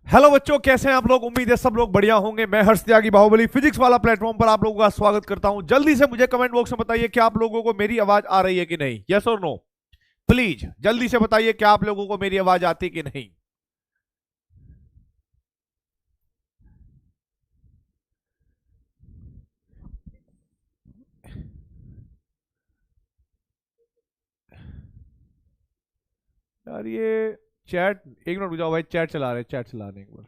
Hello बच्चों, कैसे हैं आप लोग। उम्मीद है सब लोग बढ़िया होंगे। मैं हर्ष त्यागी बाहुबली फिजिक्स वाला प्लेटफॉर्म पर आप लोगों का स्वागत करता हूं। जल्दी से मुझे कमेंट बॉक्स में बताइए कि आप लोगों को मेरी आवाज आ रही है कि नहीं। यस और नो, प्लीज जल्दी से बताइए कि आप लोगों को मेरी आवाज आती कि नहीं। यार ये चैट, एक मिनट रुक जाओ भाई, चैट चला रहे, चैट चला रहे एक बार।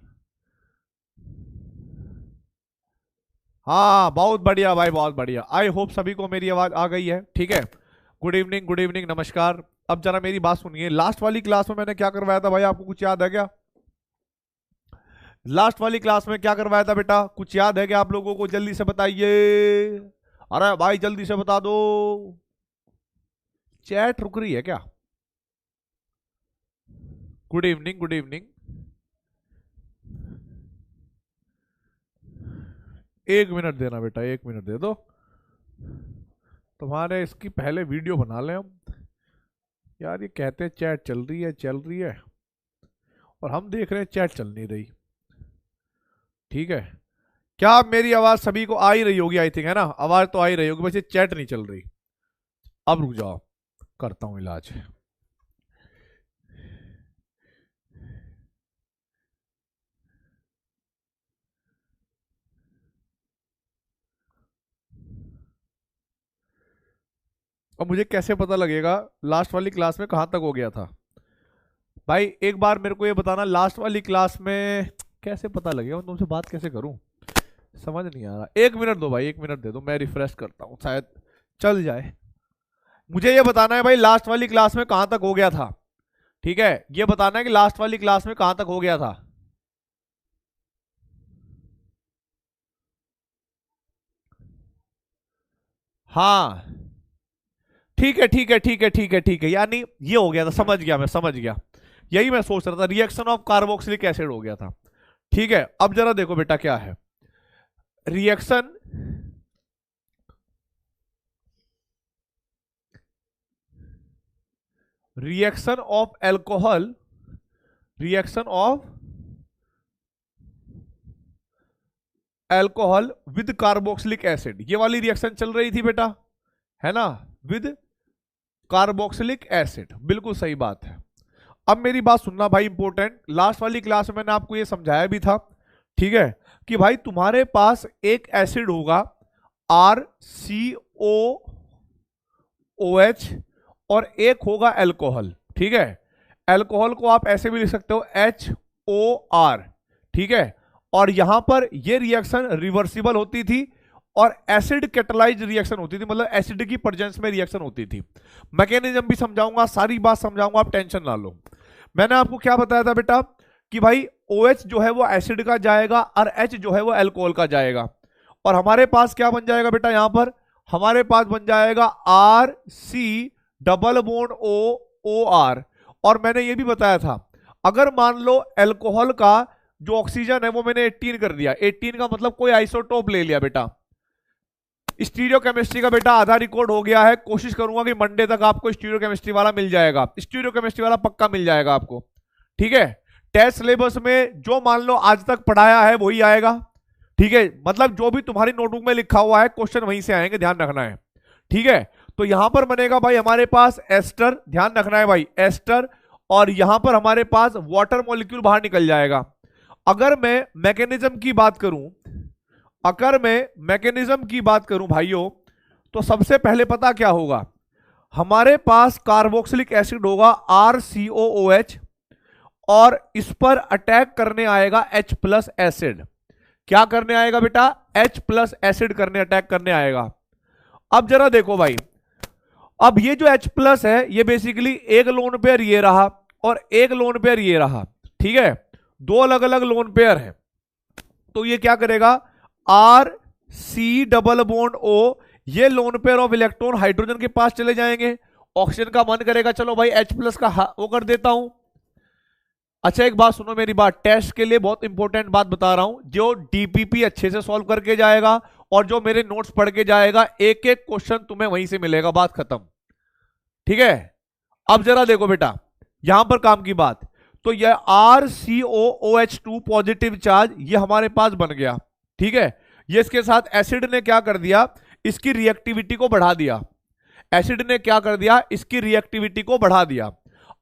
हाँ बहुत बढ़िया भाई, बहुत बढ़िया। आई होप सभी को मेरी आवाज आ गई है। ठीक है, गुड इवनिंग, गुड इवनिंग, नमस्कार। अब जरा मेरी बात सुनिए। लास्ट वाली क्लास में मैंने क्या करवाया था भाई, आपको कुछ याद है क्या? लास्ट वाली क्लास में क्या करवाया था बेटा, कुछ याद है क्या आप लोगों को? जल्दी से बताइए। अरे भाई जल्दी से बता दो। चैट रुक रही है क्या? Good evening, good evening. एक मिनट देना बेटा, एक मिनट दे दो। तुम्हारे इसकी पहले वीडियो बना लें हम। यार ये कहते हैं चैट चल रही है, चल रही है, और हम देख रहे हैं चैट चल नहीं रही। ठीक है, क्या अब मेरी आवाज सभी को आ ही रही होगी? आई थिंक है ना, आवाज तो आ ही रही होगी, बस ये चैट नहीं चल रही। अब रुक जाओ, करता हूं इलाज। अब मुझे कैसे पता लगेगा लास्ट वाली क्लास में कहां तक हो गया था? भाई एक बार मेरे को ये बताना, लास्ट वाली क्लास में कैसे पता लगेगा? मैं तुमसे बात कैसे करूं, समझ नहीं आ रहा। एक मिनट दो भाई, एक मिनट दे दो, मैं रिफ्रेश करता हूं, शायद चल जाए। मुझे ये बताना है भाई लास्ट वाली क्लास में कहां तक हो गया था। ठीक है, ये बताना है कि लास्ट वाली क्लास में कहां तक हो गया था। हाँ ठीक है, ठीक है, ठीक है, ठीक है, ठीक है, यानी ये हो गया था, समझ गया, मैं समझ गया। यही मैं सोच रहा था, रिएक्शन ऑफ कार्बोक्सिलिक एसिड हो गया था। ठीक है, अब जरा देखो बेटा क्या है reaction. Reaction of alcohol, reaction of alcohol with carboxylic acid, ये वाली रिएक्शन चल रही थी बेटा, है ना, विद कार्बोक्सिलिक एसिड। बिल्कुल सही बात है। अब मेरी बात सुनना भाई, इंपॉर्टेंट। लास्ट वाली क्लास में मैंने आपको ये समझाया भी था, ठीक है, कि भाई तुम्हारे पास एक एसिड होगा RCOOH, और एक होगा एल्कोहल। ठीक है, एल्कोहल को आप ऐसे भी लिख सकते हो HOR। ठीक है, और यहां पर ये रिएक्शन रिवर्सिबल होती थी और एसिड कैटलाइज रिएक्शन होती थी, मतलब एसिड की प्रेजेंस में रिएक्शन होती थी। मैकेनिज्म भी समझाऊंगा, सारी बात समझाऊंगा, आप टेंशन ना लो। मैंने आपको क्या बताया था बेटा कि भाई OH जो है वो एसिड का जाएगा और H जो है वो एल्कोहल का जाएगा, और हमारे पास क्या बन जाएगा बेटा, यहां पर हमारे पास बन जाएगा RC डबल बॉन्ड OR। और मैंने ये भी बताया था, अगर मान लो एल्कोहल का जो ऑक्सीजन है वो मैंने 18 कर दिया, 18 का मतलब कोई आइसोटोप ले लिया बेटा। स्टीरियो केमिस्ट्री का बेटा आधा रिकॉर्ड हो गया है, कोशिश करूंगा कि मंडे तक आपको स्टीरियो केमिस्ट्री वाला मिल जाएगा, स्टीरियो केमिस्ट्री वाला पक्का मिल जाएगा आपको। ठीक है, टेस्ट सिलेबस में जो मान लो आज तक पढ़ाया है वही आएगा। ठीक है, मतलब जो भी तुम्हारी नोटबुक में लिखा हुआ है क्वेश्चन वहीं से आएंगे, ध्यान रखना है। ठीक है, तो यहां पर बनेगा भाई हमारे पास एस्टर, ध्यान रखना है भाई, एस्टर, और यहां पर हमारे पास वाटर मॉलिक्यूल बाहर निकल जाएगा। अगर मैं मैकेनिज्म की बात करूं, अगर मैं मैकेनिज्म की बात करूं भाइयों, तो सबसे पहले पता क्या होगा, हमारे पास कार्बोक्सिलिक एसिड होगा RCOOH, और इस पर अटैक करने आएगा H प्लस एसिड। क्या करने आएगा बेटा? H प्लस एसिड करने, अटैक करने आएगा। अब जरा देखो भाई, अब ये जो H प्लस है ये बेसिकली एक लोन पेयर ये रहा और एक लोन पेयर ये रहा। ठीक है, दो अलग अलग लोन पेयर है, तो ये क्या करेगा, RC डबल बॉन्ड O, ये lone pair of electron hydrogen के पास चले जाएंगे। ऑक्सीजन का मन करेगा चलो भाई H प्लस का वो कर देता हूं। अच्छा एक बात सुनो, मेरी बात, टेस्ट के लिए बहुत इंपॉर्टेंट बात बता रहा हूं, जो डीपीपी अच्छे से सॉल्व करके जाएगा और जो मेरे नोट्स पढ़ के जाएगा, एक एक क्वेश्चन तुम्हें वहीं से मिलेगा, बात खत्म। ठीक है, अब जरा देखो बेटा, यहां पर काम की बात, तो यह RCOOH2 पॉजिटिव चार्ज ये हमारे पास बन गया। ठीक है, ये इसके साथ एसिड ने क्या कर दिया, इसकी रिएक्टिविटी को बढ़ा दिया। एसिड ने क्या कर दिया, इसकी रिएक्टिविटी को बढ़ा दिया।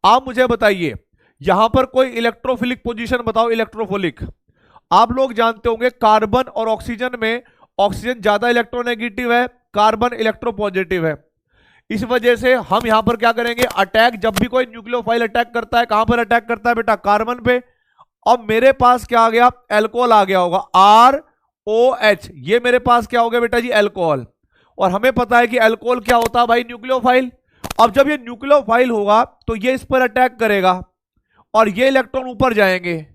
आप मुझे बताइए यहां पर कोई इलेक्ट्रोफिलिक पोजीशन बताओ, इलेक्ट्रोफिलिक। आप लोग जानते होंगे कार्बन और ऑक्सीजन में ऑक्सीजन ज्यादा इलेक्ट्रोनेगेटिव है, कार्बन इलेक्ट्रोपॉजिटिव है। इस वजह से हम यहां पर क्या करेंगे, अटैक जब भी कोई न्यूक्लियोफाइल अटैक करता है, कहां पर अटैक करता है बेटा, कार्बन पे। अब मेरे पास क्या आ गया, एल्कोहल आ गया होगा, ROH, ये मेरे पास क्या हो गया बेटा जी, एल्कोहल। और हमें पता है कि एल्कोहल क्या होता है भाई, न्यूक्लियोफाइल। अब जब ये न्यूक्लियोफाइल होगा तो ये इस पर अटैक करेगा और ये इलेक्ट्रॉन ऊपर जाएंगे,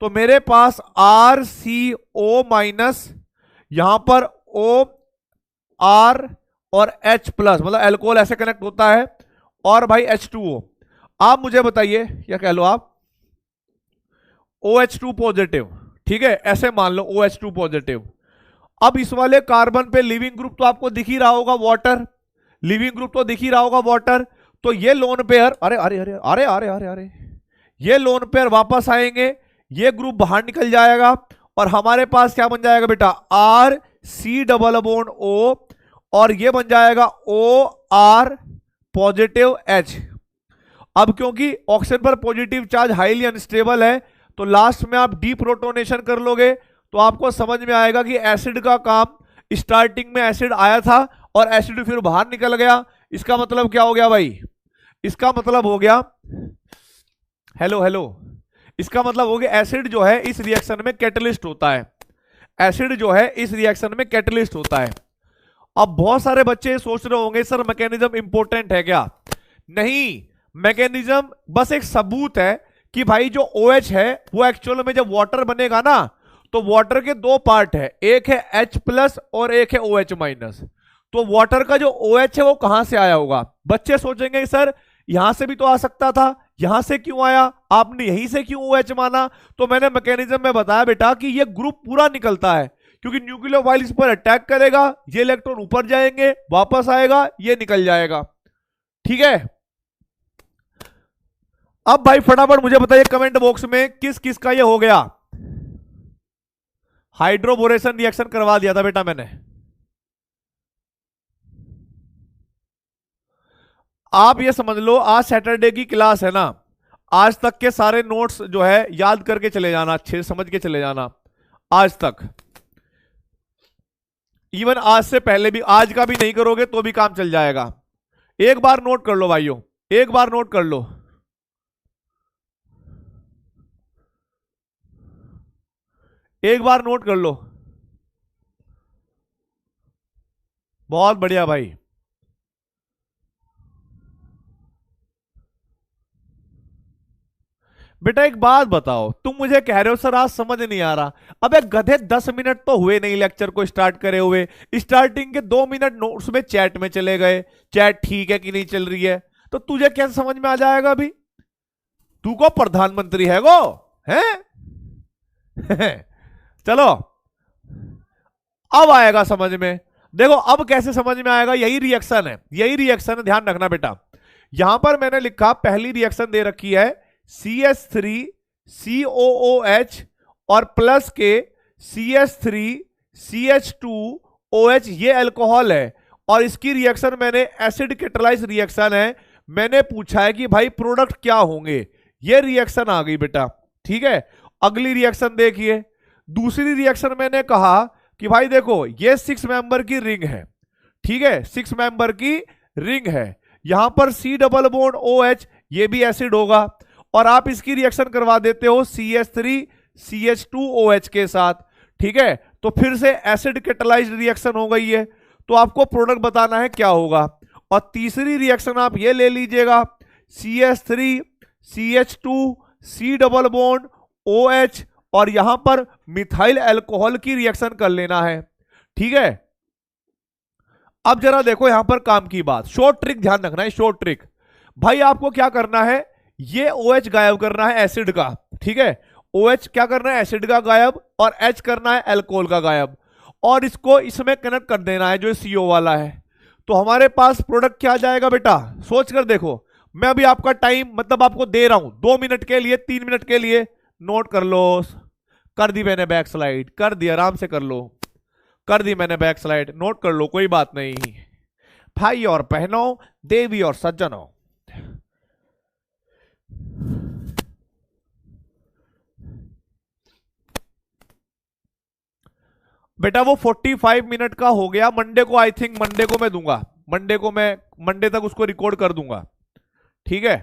तो मेरे पास RCO माइनस, यहां पर OR और H प्लस, मतलब एल्कोहल ऐसे कनेक्ट होता है, और भाई H2O। आप मुझे बताइए, या कह लो आप OH2 पॉजिटिव, ठीक है, ऐसे मान लो OH2 पॉजिटिव। अब इस वाले कार्बन पे लिविंग ग्रुप तो आपको दिख ही रहा होगा, वाटर, लिविंग ग्रुप तो दिख ही रहा होगा, वाटर। तो ये लोन पेयर, अरे अरे अरे अरे अरे अरे अरे, ये लोन पेयर वापस आएंगे, ये ग्रुप बाहर निकल जाएगा और हमारे पास क्या बन जाएगा बेटा, RC≡O, और ये बन जाएगा OR पॉजिटिव H। अब क्योंकि ऑक्सीजन पर पॉजिटिव चार्ज हाईली अनस्टेबल है, तो लास्ट में आप डीप्रोटोनेशन कर लोगे तो आपको समझ में आएगा कि एसिड का काम, स्टार्टिंग में एसिड आया था और एसिड फिर बाहर निकल गया। इसका मतलब क्या हो गया भाई, इसका मतलब हो गया, हेलो हेलो, इसका मतलब हो गया एसिड जो है इस रिएक्शन में कैटलिस्ट होता है। एसिड जो है इस रिएक्शन में कैटलिस्ट होता है। अब बहुत सारे बच्चे सोच रहे होंगे सर मैकेनिज्म इंपॉर्टेंट है क्या? नहीं, मैकेनिज्म बस एक सबूत है कि भाई जो OH है वो एक्चुअल में जब वाटर बनेगा ना, तो वाटर के दो पार्ट है, एक है H प्लस और एक है OH माइनस। तो वाटर का जो OH है वो कहां से आया होगा? बच्चे सोचेंगे सर यहां से भी तो आ सकता था, यहां से क्यों आया, आपने यहीं से क्यों OH माना? तो मैंने मैकेनिज्म में बताया बेटा कि ये ग्रुप पूरा निकलता है, क्योंकि न्यूक्लियोफाइल इस पर अटैक करेगा, ये इलेक्ट्रॉन ऊपर जाएंगे, वापस आएगा, ये निकल जाएगा। ठीक है, अब भाई फटाफट मुझे बताइए कमेंट बॉक्स में किस किस का ये हो गया। हाइड्रोबोरेशन रिएक्शन करवा दिया था बेटा मैंने। आप ये समझ लो आज सैटरडे की क्लास है ना, आज तक के सारे नोट्स जो है याद करके चले जाना, अच्छे समझ के चले जाना आज तक। इवन आज से पहले भी, आज का भी नहीं करोगे तो भी काम चल जाएगा। एक बार नोट कर लो भाइयों, एक बार नोट कर लो, एक बार नोट कर लो। बहुत बढ़िया भाई। बेटा एक बात बताओ, तुम मुझे कह रहे हो सर आज समझ नहीं आ रहा। अबे गधे 10 मिनट तो हुए नहीं लेक्चर को स्टार्ट करे हुए, स्टार्टिंग के 2 मिनट नोट्स में चैट में चले गए, चैट ठीक है कि नहीं चल रही है, तो तुझे कैसे समझ में आ जाएगा अभी? तू को प्रधानमंत्री है वो है? चलो अब आएगा समझ में। देखो अब कैसे समझ में आएगा, यही रिएक्शन है, यही रिएक्शन है, ध्यान रखना बेटा। यहां पर मैंने लिखा पहली रिएक्शन दे रखी है CH3 COOH और प्लस के CH3 CH2OH, ये अल्कोहल है और इसकी रिएक्शन मैंने एसिड कैटालाइज रिएक्शन है। मैंने पूछा है कि भाई प्रोडक्ट क्या होंगे, ये रिएक्शन आ गई बेटा। ठीक है, अगली रिएक्शन देखिए। दूसरी रिएक्शन मैंने कहा कि भाई देखो ये 6 मेंबर की रिंग है, ठीक है, 6 मेंबर की रिंग है, यहां पर C≡OH, ये भी एसिड होगा और आप इसकी रिएक्शन करवा देते हो CH3 CH2OH के साथ। ठीक है, तो फिर से एसिड कैटालाइज्ड रिएक्शन हो गई है, तो आपको प्रोडक्ट बताना है क्या होगा। और तीसरी रिएक्शन आप ये ले लीजिएगा CH3 CH2 C≡OH और यहां पर मिथाइल अल्कोहल की रिएक्शन कर लेना है। ठीक है, अब जरा देखो यहां पर काम की बात, शॉर्ट ट्रिक ध्यान रखना है, शॉर्ट ट्रिक। भाई आपको क्या करना है, ये OH गायब करना है एसिड का, ठीक है, OH क्या करना है एसिड का गायब और H करना है अल्कोहल का गायब, और इसको इसमें कनेक्ट कर देना है जो CO वाला है। तो हमारे पास प्रोडक्ट क्या आ जाएगा बेटा, सोच कर देखो। मैं अभी आपका टाइम मतलब आपको दे रहा हूं 2 मिनट के लिए, 3 मिनट के लिए, नोट कर लो। कर दी मैंने बैक स्लाइड, कर दी, आराम से कर लो, कर दी मैंने बैक स्लाइड, नोट कर लो, कोई बात नहीं। भाई और बहनों, देवी और सज्जनों, बेटा वो 45 मिनट का हो गया। मंडे को आई थिंक, मंडे को मैं दूंगा, मंडे तक उसको रिकॉर्ड कर दूंगा, ठीक है,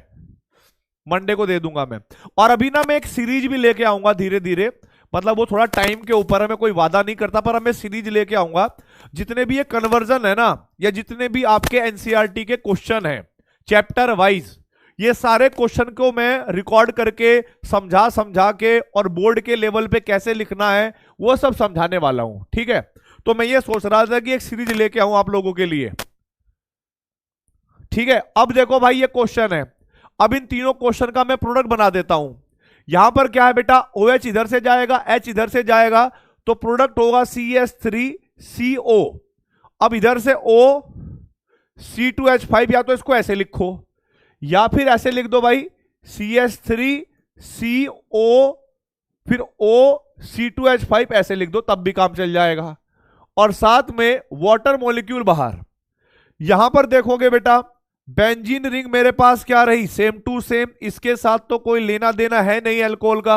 मंडे को दे दूंगा मैं। और अभी ना मैं एक सीरीज भी लेके आऊंगा धीरे धीरे, मतलब वो थोड़ा टाइम के ऊपर है, मैं कोई वादा नहीं करता, पर मैं सीरीज लेके आऊंगा। जितने भी ये कन्वर्जन है ना, या जितने भी आपके एनसीईआरटी के क्वेश्चन हैं चैप्टर वाइज, ये सारे क्वेश्चन को मैं रिकॉर्ड करके समझा समझा के और बोर्ड के लेवल पे कैसे लिखना है वो सब समझाने वाला हूं, ठीक है। तो मैं ये सोच रहा था कि एक सीरीज लेके आऊं आप लोगों के लिए, ठीक है। अब देखो भाई ये क्वेश्चन है, अब इन तीनों क्वेश्चन का मैं प्रोडक्ट बना देता हूं। यहां पर क्या है बेटा, OH इधर से जाएगा, H इधर से जाएगा, तो प्रोडक्ट होगा CH3CO। अब इधर से O C2H5, या तो इसको ऐसे लिखो या फिर ऐसे लिख दो भाई, CH3CO फिर O C2H5 ऐसे लिख दो, तब भी काम चल जाएगा। और साथ में वाटर मॉलिक्यूल बाहर। यहां पर देखोगे बेटा, बेंजीन रिंग मेरे पास क्या रही, सेम टू सेम, इसके साथ तो कोई लेना देना है नहीं अल्कोहल का।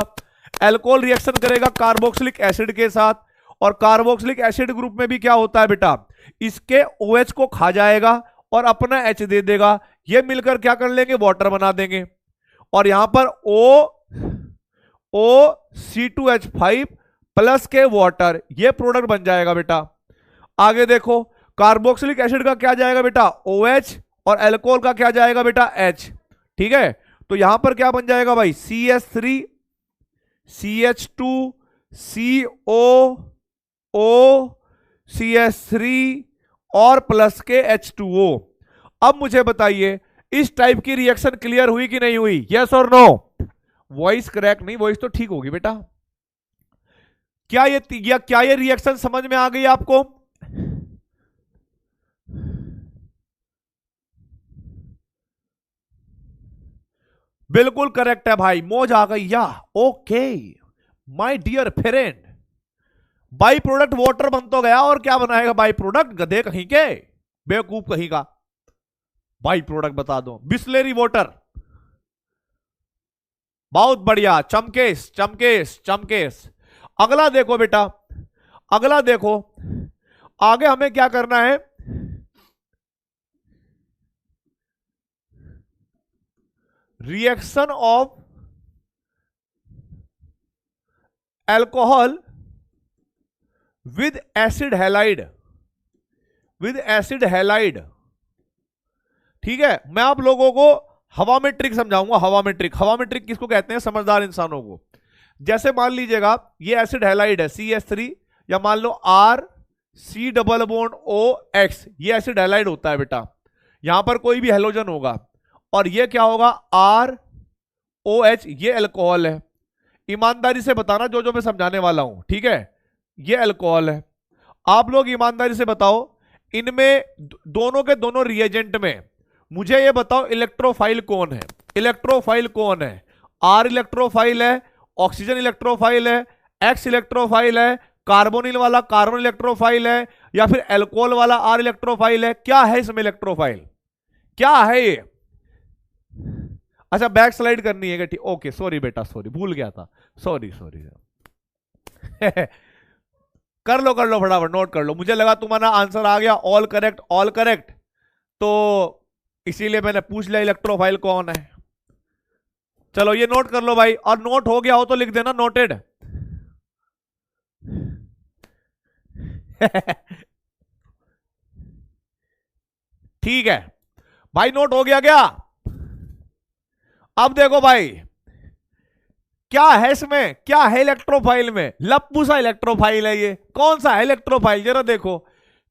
अल्कोहल रिएक्शन करेगा कार्बोक्सिलिक एसिड के साथ, और कार्बोक्सिलिक एसिड ग्रुप में भी क्या होता है बेटा, इसके OH को खा जाएगा और अपना H दे देगा, ये मिलकर क्या कर लेंगे, वाटर बना देंगे। और यहां पर O C2H5 प्लस के वाटर, ये प्रोडक्ट बन जाएगा बेटा। आगे देखो, कार्बोक्सिलिक एसिड का क्या जाएगा बेटा, OH, और अल्कोहल का क्या जाएगा बेटा, H, ठीक है। तो यहां पर क्या बन जाएगा भाई, CH3 CH2 COO CH3 और प्लस के H2O। अब मुझे बताइए, इस टाइप की रिएक्शन क्लियर हुई कि नहीं हुई, यस और नो? वॉइस क्रैक नहीं, वॉइस तो ठीक होगी बेटा। क्या ये रिएक्शन समझ में आ गई आपको? बिल्कुल करेक्ट है भाई, मौज आ गई या? Okay my dear friend, by product water बन तो गया, और क्या बनाएगा बाई प्रोडक्ट, गधे कहीं के, बेवकूफ कहीं का। बाई प्रोडक्ट बता दो, बिस्लेरी वाटर। बहुत बढ़िया, चमकेश चमकेश चमकेश। अगला देखो बेटा, अगला देखो, आगे हमें क्या करना है, reaction of alcohol with acid halide, with acid halide, ठीक है। मैं आप लोगों को हवा में ट्रिक समझाऊंगा, हवा में ट्रिक। हवा में ट्रिक किसको कहते हैं, समझदार इंसानों को। जैसे मान लीजिएगा ये एसिड हैलाइड है CH3, या मान लो RC≡OX, ये एसिड हैलाइड होता है बेटा। यहां पर कोई भी हेलोजन होगा, और ये क्या होगा, ROH, ये अल्कोहल है। ईमानदारी से बताना जो जो मैं समझाने वाला हूं, ठीक है। ये अल्कोहल है। आप लोग ईमानदारी से बताओ, इनमें दोनों के दोनों रिएजेंट में मुझे ये बताओ इलेक्ट्रोफाइल कौन है, इलेक्ट्रोफाइल कौन है? R इलेक्ट्रोफाइल है, ऑक्सीजन इलेक्ट्रोफाइल है, X इलेक्ट्रोफाइल है, कार्बोनिल वाला कार्बन इलेक्ट्रोफाइल है, या फिर अल्कोहल वाला R इलेक्ट्रोफाइल है? क्या है इसमें इलेक्ट्रोफाइल, क्या है ये? अच्छा बैक स्लाइड करनी है क्या? ओके सॉरी बेटा, सॉरी भूल गया था, सॉरी सॉरी। कर लो फटाफट, नोट कर लो। मुझे लगा तुम्हारा आंसर आ गया, ऑल करेक्ट ऑल करेक्ट, तो इसीलिए मैंने पूछ लिया इलेक्ट्रोफाइल कौन है। चलो ये नोट कर लो भाई, और नोट हो गया हो तो लिख देना नोटेड। ठीक है भाई, नोट हो गया क्या? अब देखो भाई क्या है इसमें, क्या है इलेक्ट्रोफाइल में, लप्पू सा इलेक्ट्रोफाइल है ये। कौन सा है इलेक्ट्रोफाइल, जरा देखो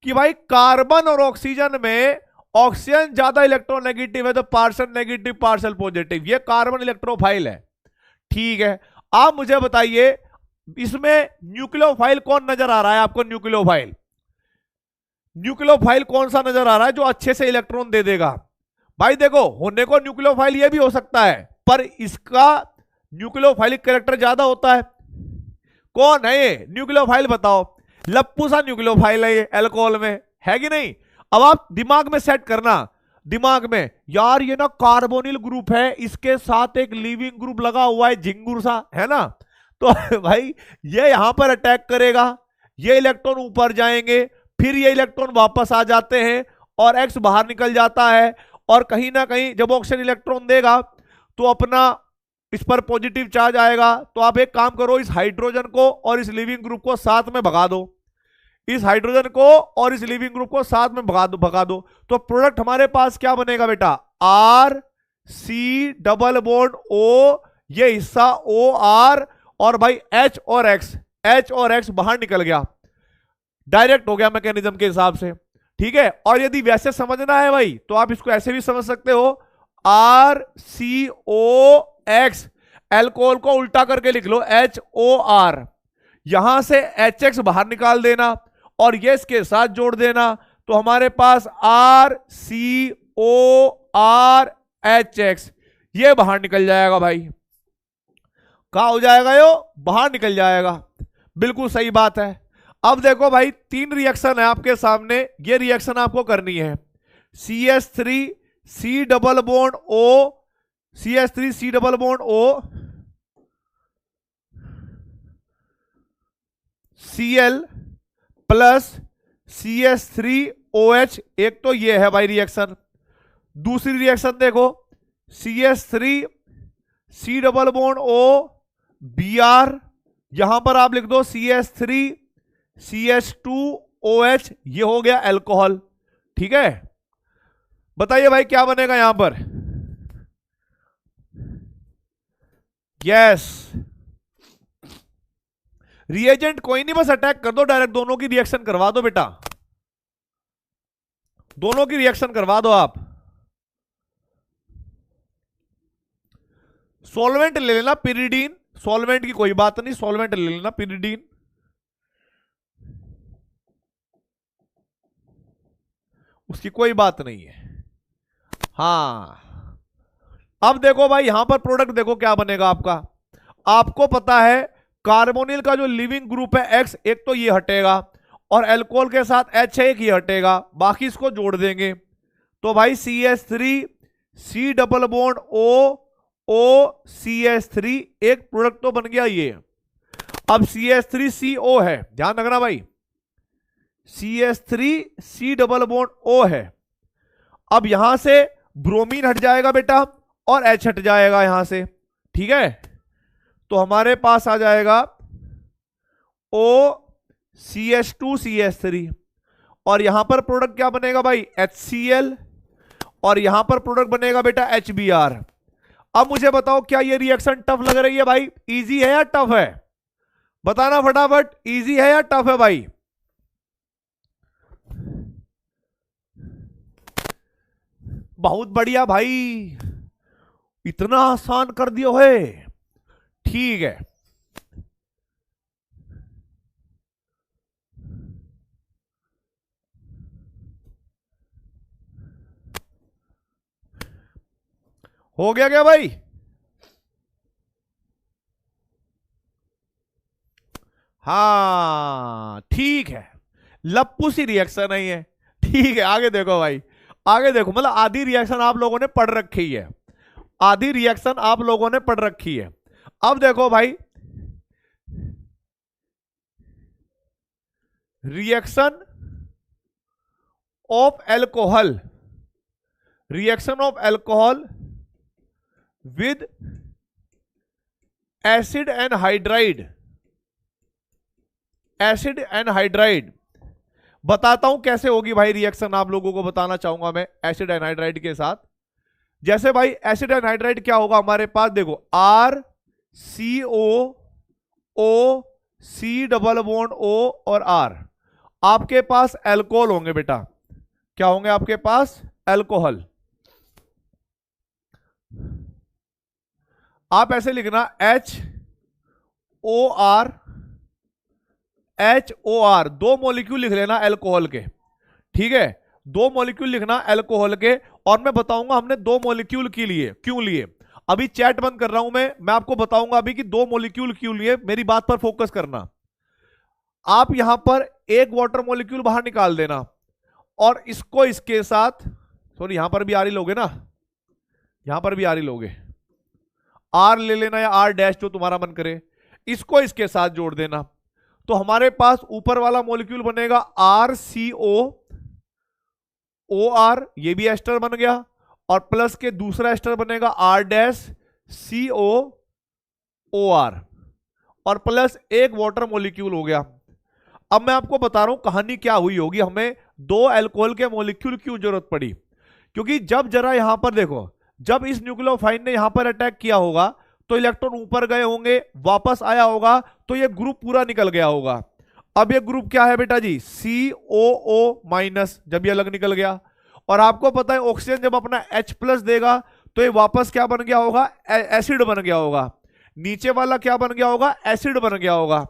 कि भाई कार्बन और ऑक्सीजन में ऑक्सीजन ज्यादा इलेक्ट्रोनेगेटिव है, तो पार्शियल नेगेटिव पार्शियल पॉजिटिव, ये कार्बन इलेक्ट्रोफाइल है, ठीक है। आप मुझे बताइए इसमें न्यूक्लियोफाइल कौन नजर आ रहा है आपको? न्यूक्लियोफाइल, न्यूक्लियोफाइल कौन सा नजर आ रहा है जो अच्छे से इलेक्ट्रॉन दे देगा? भाई देखो, होने को न्यूक्लियोफाइल ये भी हो सकता है, पर इसका न्यूक्लियोफाइलिक कैरेक्टर ज्यादा होता है। कौन है ये न्यूक्लियोफाइल बताओ? लप्पू सा न्यूक्लियोफाइल है ये अल्कोहल में, है कि नहीं? अब आप दिमाग में सेट करना, दिमाग में, यार ये ना कार्बोनिल ग्रुप है, इसके साथ एक लीविंग ग्रुप लगा हुआ है झिंगुर सा, है ना? तो भाई ये यहां पर अटैक करेगा, ये इलेक्ट्रॉन ऊपर जाएंगे, फिर ये इलेक्ट्रॉन वापस आ जाते हैं और एक्स बाहर निकल जाता है, और कहीं ना कहीं जब ऑक्सीजन इलेक्ट्रॉन देगा तो अपना इस पर पॉजिटिव चार्ज आएगा। तो आप एक काम करो, इस हाइड्रोजन को और इस लिविंग ग्रुप को साथ में भगा दो, इस हाइड्रोजन को और इस लिविंग ग्रुप को साथ में भगा दो। तो प्रोडक्ट हमारे पास क्या बनेगा बेटा? R C double bond O, ये हिस्सा ओ आर, और भाई एच और एक्स बाहर निकल गया, डायरेक्ट हो गया मैकेनिज्म के हिसाब से, ठीक है। और यदि वैसे समझना है भाई तो आप इसको ऐसे भी समझ सकते हो, are C O x, alcohol को उल्टा करके लिख लो एच ओ आर, यहां से एच एक्स बाहर निकाल देना और ये इसके साथ जोड़ देना, तो हमारे पास R C O R H X, ये बाहर निकल जाएगा भाई। कहां हो जाएगा? यो बाहर निकल जाएगा, बिल्कुल सही बात है। अब देखो भाई, 3 रिएक्शन है आपके सामने, ये रिएक्शन आपको करनी है। CH3 C double bond O, CH3 C double bond O, Cl plus CH3OH, एक तो ये है भाई रिएक्शन। दूसरी रिएक्शन देखो, CH3 C double bond O Br, यहां पर आप लिख दो CH3 CH2OH, ये हो गया अल्कोहल, ठीक है। बताइए भाई क्या बनेगा यहां पर? यस, रिएजेंट कोई नहीं, बस अटैक कर दो डायरेक्ट, दोनों की रिएक्शन करवा दो बेटा, दोनों की रिएक्शन करवा दो आप। सॉल्वेंट ले लेना पिरिडीन, सॉल्वेंट की कोई बात नहीं, सॉल्वेंट ले लेना पिरिडीन। उसकी कोई बात नहीं है। हाँ, अब देखो भाई यहां पर प्रोडक्ट देखो क्या बनेगा आपका। आपको पता है कार्बोनिल का जो लिविंग ग्रुप है एक्स, एक तो ये हटेगा, और अल्कोहल के साथ एच है, एक ही हटेगा, बाकी इसको जोड़ देंगे। तो भाई CH3 C double bond O CH3, एक प्रोडक्ट तो बन गया ये। अब CH3CO है, ध्यान रखना भाई, CH3 C double bond O है। अब यहां से ब्रोमीन हट जाएगा बेटा और H हट जाएगा यहां से, ठीक है। तो हमारे पास आ जाएगा O CH2 CH3, और यहां पर प्रोडक्ट क्या बनेगा भाई? HCl, और यहां पर प्रोडक्ट बनेगा बेटा HBr। अब मुझे बताओ क्या ये रिएक्शन टफ लग रही है भाई? इजी है या टफ है? बताना फटाफट, इजी है या टफ है भाई? बहुत बढ़िया भाई, इतना आसान कर दियो है, ठीक है। हो गया क्या भाई? हाँ ठीक है, लप्पू सी रिएक्शन है ये, ठीक है। आगे देखो भाई, आगे देखो, मतलब आधी रिएक्शन आप लोगों ने पढ़ रखी है, आधी रिएक्शन आप लोगों ने पढ़ रखी है। अब देखो भाई, reaction of alcohol, reaction of alcohol with acid and hydride, acid and hydride, बताता हूं कैसे होगी भाई रिएक्शन, आप लोगों को बताना चाहूंगा मैं एसिड एनहाइड्राइड के साथ। जैसे भाई एसिड एनहाइड्राइड क्या होगा हमारे पास, देखो RCO C double bond O और R, आपके पास अल्कोहल होंगे बेटा, क्या होंगे आपके पास? अल्कोहल। आप ऐसे लिखना HOR, दो मॉलिक्यूल लिख लेना अल्कोहल के, ठीक है, दो मॉलिक्यूल लिखना अल्कोहल के, और मैं बताऊंगा हमने दो मॉलिक्यूल के लिए क्यों लिए। अभी चैट बंद कर रहा हूं मैं आपको बताऊंगा अभी कि दो मॉलिक्यूल क्यों लिए, मेरी बात पर फोकस करना। आप यहां पर एक वाटर मॉलिक्यूल बाहर निकाल देना और इसको इसके साथ, सॉरी यहां पर भी आर ही लोगे ना, यहां पर भी आर ही लोगे, आर ले लेना या आर डैश जो तुम्हारा मन करे, इसको इसके साथ जोड़ देना। तो हमारे पास ऊपर वाला मॉलिक्यूल बनेगा आर सी ओ आर, ये भी एस्टर बन गया, और प्लस के दूसरा एस्टर बनेगा R dash C O R, और प्लस एक वाटर मॉलिक्यूल हो गया। अब मैं आपको बता रहा हूं कहानी क्या हुई होगी, हमें दो अल्कोहल के मॉलिक्यूल क्यों जरूरत पड़ी। क्योंकि जब जरा यहां पर देखो, जब इस न्यूक्लियोफाइल ने यहां पर अटैक किया होगा तो इलेक्ट्रॉन ऊपर गए होंगे, वापस आया होगा तो ये ग्रुप पूरा निकल गया होगा। अब ये ग्रुप क्या है बेटा जी, COO माइनस, जब ये अलग निकल गया। और आपको पता है ऑक्सीजन जब अपना H प्लस देगा तो ये वापस क्या बन गया होगा, एसिड बन गया होगा। नीचे वाला क्या बन गया होगा, एसिड बन गया होगा।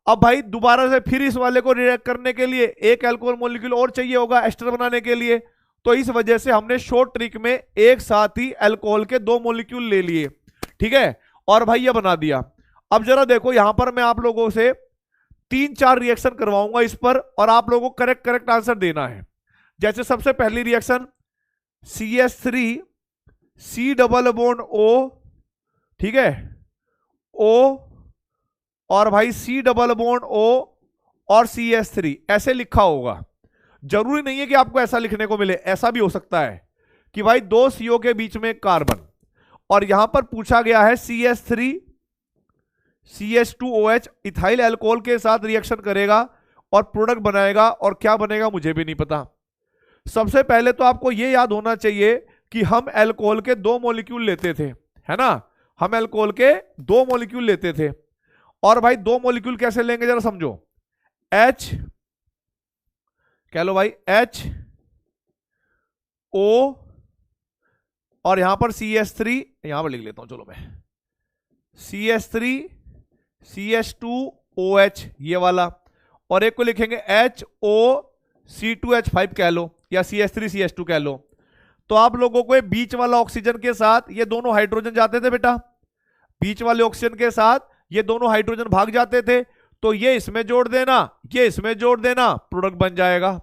अब भाई दोबारा से फिर इस वाले को रिएक्ट करने के लिए एक अल्कोहल मॉलिक्यूल और चाहिए होगा एस्टर बनाने के लिए, तो इस वजह से हमने शॉर्ट ट्रिक में एक साथ ही अल्कोहल के दो मॉलिक्यूल ले लिए, ठीक है, और भाई ये बना दिया। अब जरा देखो यहां पर मैं आप लोगों से 3-4 रिएक्शन करवाऊंगा इस पर, और आप लोगों को करेक्ट आंसर देना है। जैसे सबसे पहली reaction CH3 C double bond O, ठीक है, O, और भाई C डबल बॉन्ड O और CH3 ऐसे लिखा होगा। जरूरी नहीं है कि आपको ऐसा लिखने को मिले, ऐसा भी हो सकता है कि भाई दो CO के बीच में कार्बन, और यहां पर पूछा गया है CH3 CH2OH इथाइल अल्कोहल के साथ रिएक्शन करेगा और प्रोडक्ट बनाएगा, और क्या बनेगा मुझे भी नहीं पता। सबसे पहले तो आपको यह याद होना चाहिए कि हम अल्कोहल के दो मॉलिक्यूल लेते थे, है ना, हम अल्कोहल के दो मॉलिक्यूल लेते थे। और भाई दो मॉलिक्यूल कैसे लेंगे जरा समझो, H कह लो भाई H O, और यहां पर CH3, यहां पर लिख लेता हूं चलो मैं, CH3 CH2OH ये वाला, और एक को लिखेंगे HOC2H5 कह लो, या CH3 CH2 कह लो। तो आप लोगों को बीच वाला ऑक्सीजन के साथ ये दोनों हाइड्रोजन जाते थे बेटा, बीच वाले ऑक्सीजन के साथ ये दोनों हाइड्रोजन भाग जाते थे, तो ये इसमें जोड़ देना, ये इसमें जोड़ देना, प्रोडक्ट बन जाएगा।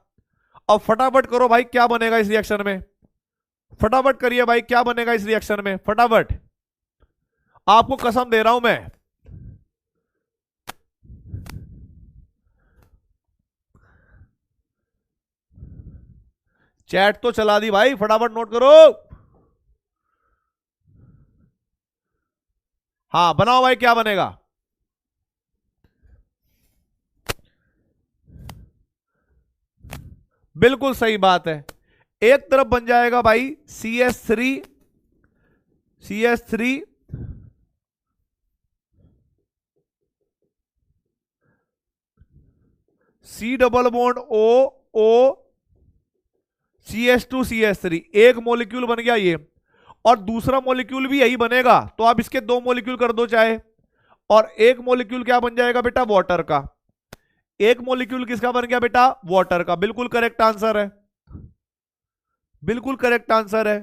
अब फटाफट करो भाई क्या बनेगा इस रिएक्शन में, फटाफट करिए भाई क्या बनेगा इस रिएक्शन में, फटाफट, आपको कसम दे रहा हूं मैं। चैट तो चला दी भाई, फटाफट नोट करो। हाँ बनाओ भाई क्या बनेगा, बिल्कुल सही बात है। एक तरफ बन जाएगा भाई CH3 C double bond O CH2 CH3, एक मॉलिक्यूल बन गया ये, और दूसरा मॉलिक्यूल भी यही बनेगा, तो आप इसके दो मॉलिक्यूल कर दो चाहे, और एक मॉलिक्यूल क्या बन जाएगा बेटा, वाटर का। एक मॉलिक्यूल किसका बन गया बेटा, वाटर का। बिल्कुल करेक्ट आंसर है, बिल्कुल करेक्ट आंसर है,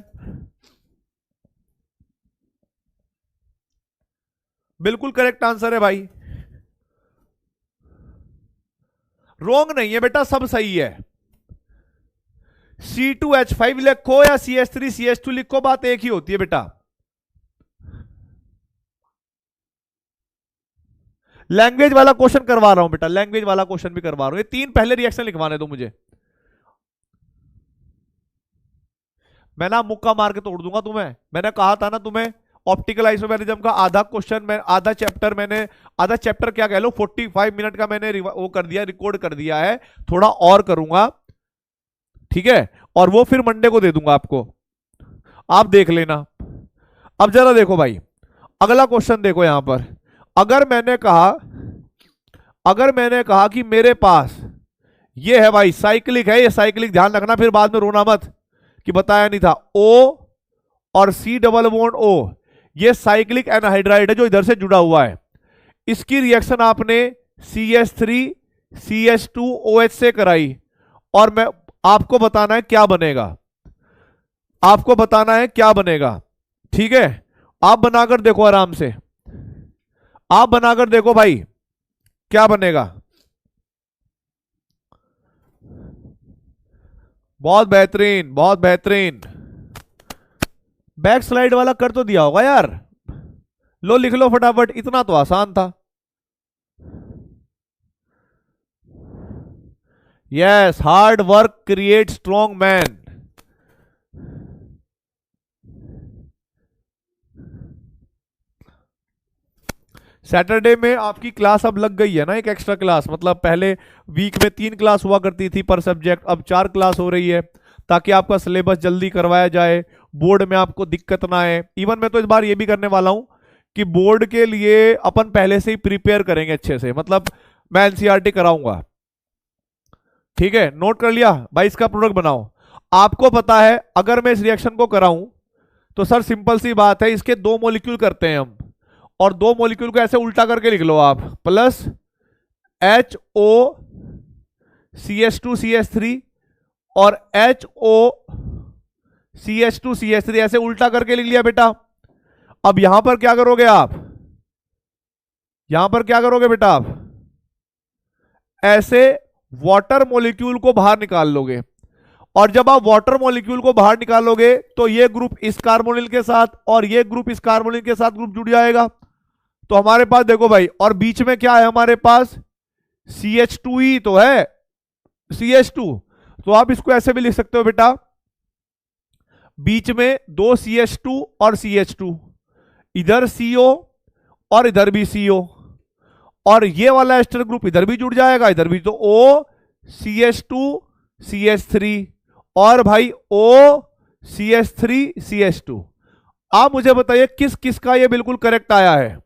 बिल्कुल करेक्ट आंसर है भाई, रॉन्ग नहीं है बेटा, सब सही है। C2H5 लिखो या CH3 CH2 लिखो, बात एक ही होती है बेटा। लैंग्वेज वाला क्वेश्चन करवा रहा हूं बेटा, लैंग्वेज वाला क्वेश्चन भी करवा रहा हूं। ये तीन पहले रिएक्शन लिखवाने दो मुझे, मैं ना मुक्का मार के तोड़ दूंगा तुम्हें। मैंने कहा था ना तुम्हें ऑप्टिकल आइसोमेरिज्म का आधा क्वेश्चन, मैं आधा चैप्टर क्या कह लो 45 मिनट का मैंने वो कर दिया, रिकॉर्ड कर दिया है, थोड़ा और करूंगा, ठीक है, और वो फिर मंडे को दे दूंगा आपको, आप देख लेना। अब जरा देखो भाई अगला क्वेश्चन देखो यहां पर, अगर मैंने कहा कि मेरे पास ये है भाई साइक्लिक है, ये साइक्लिक, ध्यान रखना फिर बाद में रोना मत कि बताया नहीं था, O और C डबल बॉन्ड O, ये साइक्लिक एनहाइड्राइड है जो इधर से जुड़ा हुआ है। इसकी रिएक्शन आपने CH3 CH2OH से कराई, और मैं आपको बताना है क्या बनेगा, आपको बताना है क्या बनेगा। ठीक है, आप बनाकर देखो आराम से, आप बनाकर देखो भाई क्या बनेगा। बहुत बेहतरीन, बहुत बेहतरीन। बैक स्लाइड वाला कर तो दिया होगा यार। लो लिख लो फटाफट, इतना तो आसान था। Yes, hard work create strong man. Saturday में आपकी क्लास अब लग गई है ना, एक एक्स्ट्रा क्लास, मतलब पहले वीक में 3 क्लास हुआ करती थी पर सब्जेक्ट, अब 4 क्लास हो रही है, ताकि आपका सिलेबस जल्दी करवाया जाए, बोर्ड में आपको दिक्कत ना आए। इवन मैं तो इस बार ये भी करने वाला हूं कि बोर्ड के लिए अपन पहले से ही प्रिपेयर करेंगे अच्छे से, मतलब मैं एनसीईआरटी कराऊंगा। ठीक है, नोट कर लिया भाई, इसका प्रोडक्ट बनाओ। आपको पता है अगर मैं इस रिएक्शन को कराऊं तो सर सिंपल सी बात है, इसके 2 मॉलिक्यूल करते हैं हम, और 2 मॉलिक्यूल को ऐसे उल्टा करके लिख लो आप, प्लस HOCH2CH3 और HOCH2CH3 ऐसे उल्टा करके लिख लिया बेटा। अब यहां पर क्या करोगे आप, यहां पर क्या करोगे बेटा, आप ऐसे वाटर मॉलिक्यूल को बाहर निकाल लोगे, और जब आप वाटर मॉलिक्यूल को बाहर निकालोगे तो ये ग्रुप इस कार्बोनिल के साथ और ये ग्रुप इस कार्बोनिल के साथ ग्रुप जुड़ जाएगा। तो हमारे पास देखो भाई, और बीच में क्या है हमारे पास, CH2 तो है, CH2। तो आप इसको ऐसे भी लिख सकते हो बेटा, बीच में 2 CH2 और CH2, इधर CO और इधर भी CO, और ये वाला एस्टर ग्रुप इधर भी जुड़ जाएगा, इधर भी, तो O CH2 CH3 और भाई O CH3 CH2। आप मुझे बताइए किस किस का ये बिल्कुल करेक्ट आया है,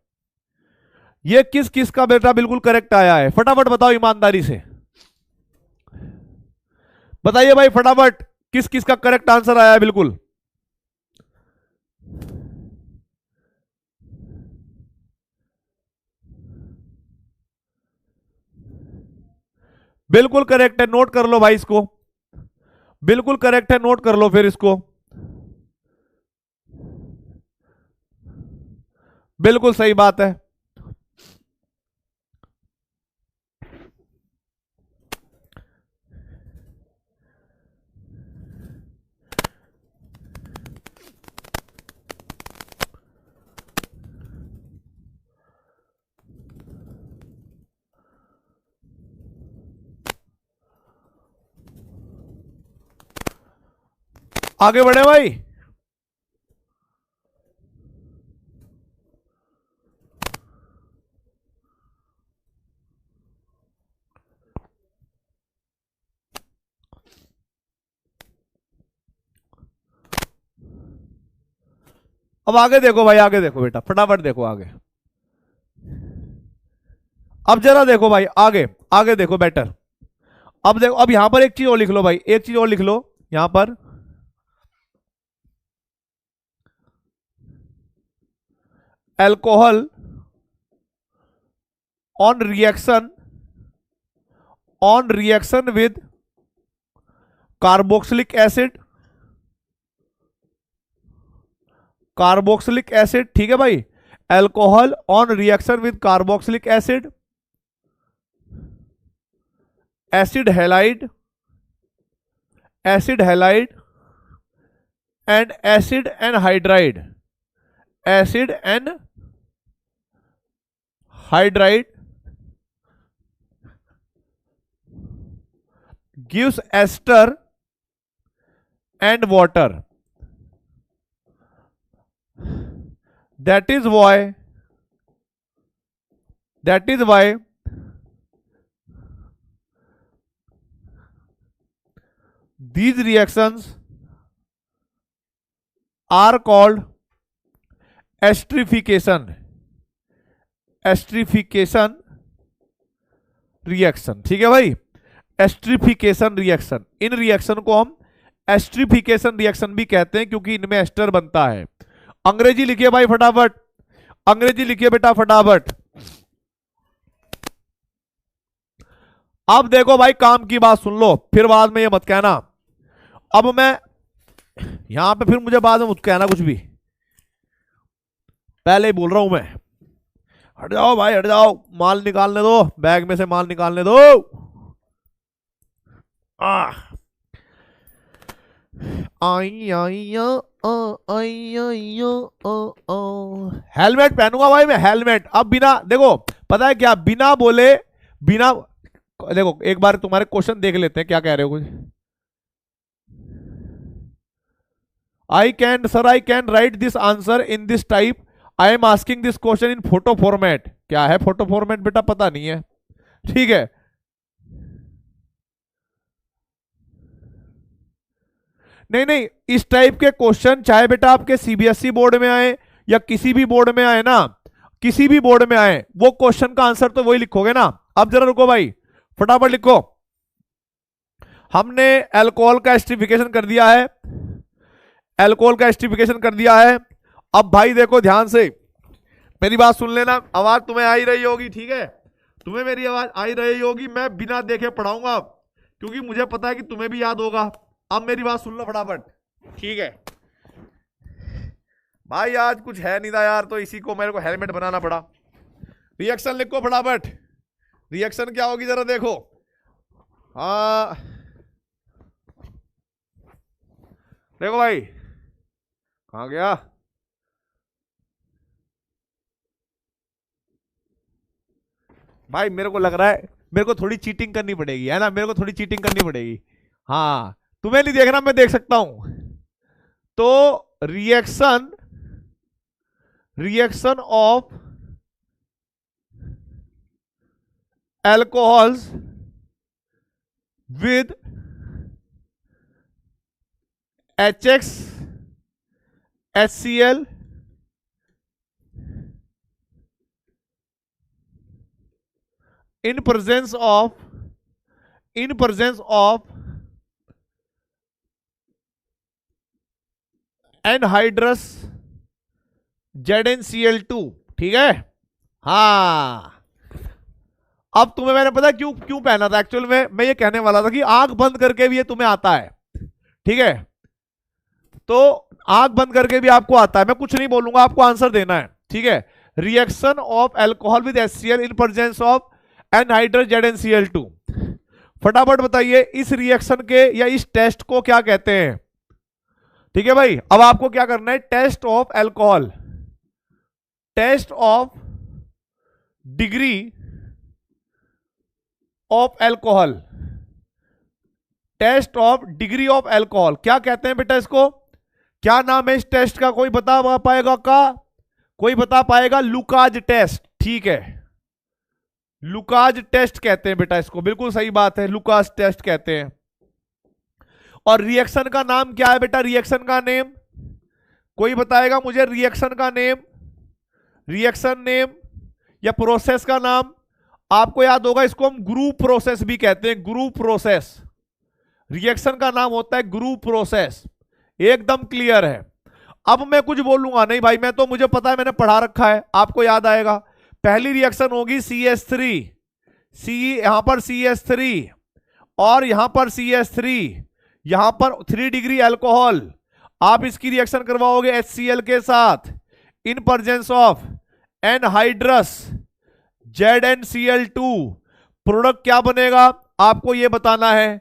ये किस किस का बेटा बिल्कुल करेक्ट आया है, फटाफट बताओ ईमानदारी से बताइए भाई, फटाफट किस किस का करेक्ट आंसर आया है बिल्कुल। बिल्कुल करेक्ट है, नोट कर लो भाई इसको, बिल्कुल करेक्ट है, नोट कर लो फिर इसको, बिल्कुल सही बात है। आगे बढ़े भाई, अब आगे देखो भाई, आगे देखो बेटा, फटाफट देखो आगे, अब जरा देखो भाई आगे, आगे देखो बेटर। अब देखो, अब यहां पर एक चीज और लिख लो भाई, एक चीज और लिख लो यहां पर, alcohol on reaction with carboxylic acid, carboxylic acid, ठीक है भाई, alcohol on reaction with carboxylic acid, acid halide and acid anhydride, acid anhydride gives ester and water. That is why these reactions are called esterification reaction. ठीक है भाई, esterification reaction, इन reaction को हम esterification reaction भी कहते हैं क्योंकि इनमें एस्टर बनता है। अंग्रेजी लिखिए भाई फटाफट, अंग्रेजी लिखिए बेटा फटाफट। अब देखो भाई, काम की बात सुन लो, फिर बाद में ये मत कहना अब मैं यहां पे फिर मुझे बाद में मुझे कहना कुछ भी, पहले ही बोल रहा हूं मैं। हट जाओ भाई हट जाओ, माल निकालने दो, बैग में से माल निकालने दो। आई आई हेलमेट पहनूंगा भाई मैं, हेलमेट। अब बिना देखो पता है क्या, बिना बोले, बिना देखो एक बार तुम्हारे क्वेश्चन देख लेते हैं क्या कह रहे हो कुछ। I can sir, I can write this answer in this type, I am asking this question in photo format. क्या है फोटो फॉर्मेट बेटा, पता नहीं है, ठीक है। नहीं नहीं, इस टाइप के क्वेश्चन चाहे बेटा आपके सीबीएसई बोर्ड में आए या किसी भी बोर्ड में आए ना, किसी भी बोर्ड में आए, वो क्वेश्चन का आंसर तो वही लिखोगे ना। अब जरा रुको भाई, फटाफट लिखो। हमने अल्कोहल का एस्टिफिकेशन कर दिया है, अल्कोहल का एस्टिफिकेशन कर दिया है। अब भाई देखो ध्यान से, मेरी बात सुन लेना, आवाज तुम्हें आ ही रही होगी, ठीक है, तुम्हें मेरी आवाज आ ही रही होगी। मैं बिना देखे पढ़ाऊंगा क्योंकि मुझे पता है कि तुम्हें भी याद होगा। अब मेरी बात सुन लो फटाफट, ठीक है भाई। आज कुछ है नहीं था यार, तो इसी को मेरे को हेलमेट बनाना पड़ा। रिएक्शन लिखो फटाफट, रिएक्शन क्या होगी जरा देखो। हाँ देखो भाई, कहां गया, भाई मेरे को लग रहा है मेरे को थोड़ी चीटिंग करनी पड़ेगी, है ना, मेरे को थोड़ी चीटिंग करनी पड़ेगी। हाँ तुम्हें नहीं देखना, मैं देख सकता हूं। तो reaction, reaction of alcohols with HX HCl in presence of anhydrous ZnCl2, ठीक है। हाँ अब तुम्हें मैंने पता क्यों क्यों पहना था, एक्चुअल में मैं ये कहने वाला था कि आंख बंद करके भी ये तुम्हें आता है, ठीक है। तो आंख बंद करके भी आपको आता है, मैं कुछ नहीं बोलूंगा, आपको आंसर देना है, ठीक है। Reaction of alcohol with HCl in presence of anhydrous ZnCl2। फटाफट बताइए इस रिएक्शन के या इस टेस्ट को क्या कहते हैं, ठीक है भाई। अब आपको क्या करना है, test of alcohol, test of degree of alcohol, test of degree of alcohol क्या कहते हैं बेटा इसको, क्या नाम है इस टेस्ट का, कोई बता पाएगा का, कोई बता पाएगा, लुकाज टेस्ट, ठीक है, लुकाज टेस्ट कहते हैं बेटा इसको, बिल्कुल सही बात है, लुकाज टेस्ट कहते हैं। और रिएक्शन का नाम क्या है बेटा, रिएक्शन का नेम, कोई बताएगा मुझे रिएक्शन का नेम, रिएक्शन नेम या प्रोसेस का नाम। आपको याद होगा इसको हम ग्रुप प्रोसेस भी कहते हैं, ग्रुप प्रोसेस, रिएक्शन का नाम होता है ग्रुप प्रोसेस, एकदम क्लियर है। अब मैं कुछ बोलूंगा नहीं भाई, मैं तो मुझे पता है, मैंने पढ़ा रखा है, आपको याद आएगा। पहली रिएक्शन होगी CH3, यहां पर CH3 और यहां पर CH3, यहां पर 3 डिग्री अल्कोहल, आप इसकी रिएक्शन करवाओगे HCl के साथ in presence of anhydrous ZnCl2। Product क्या बनेगा आपको ये बताना है,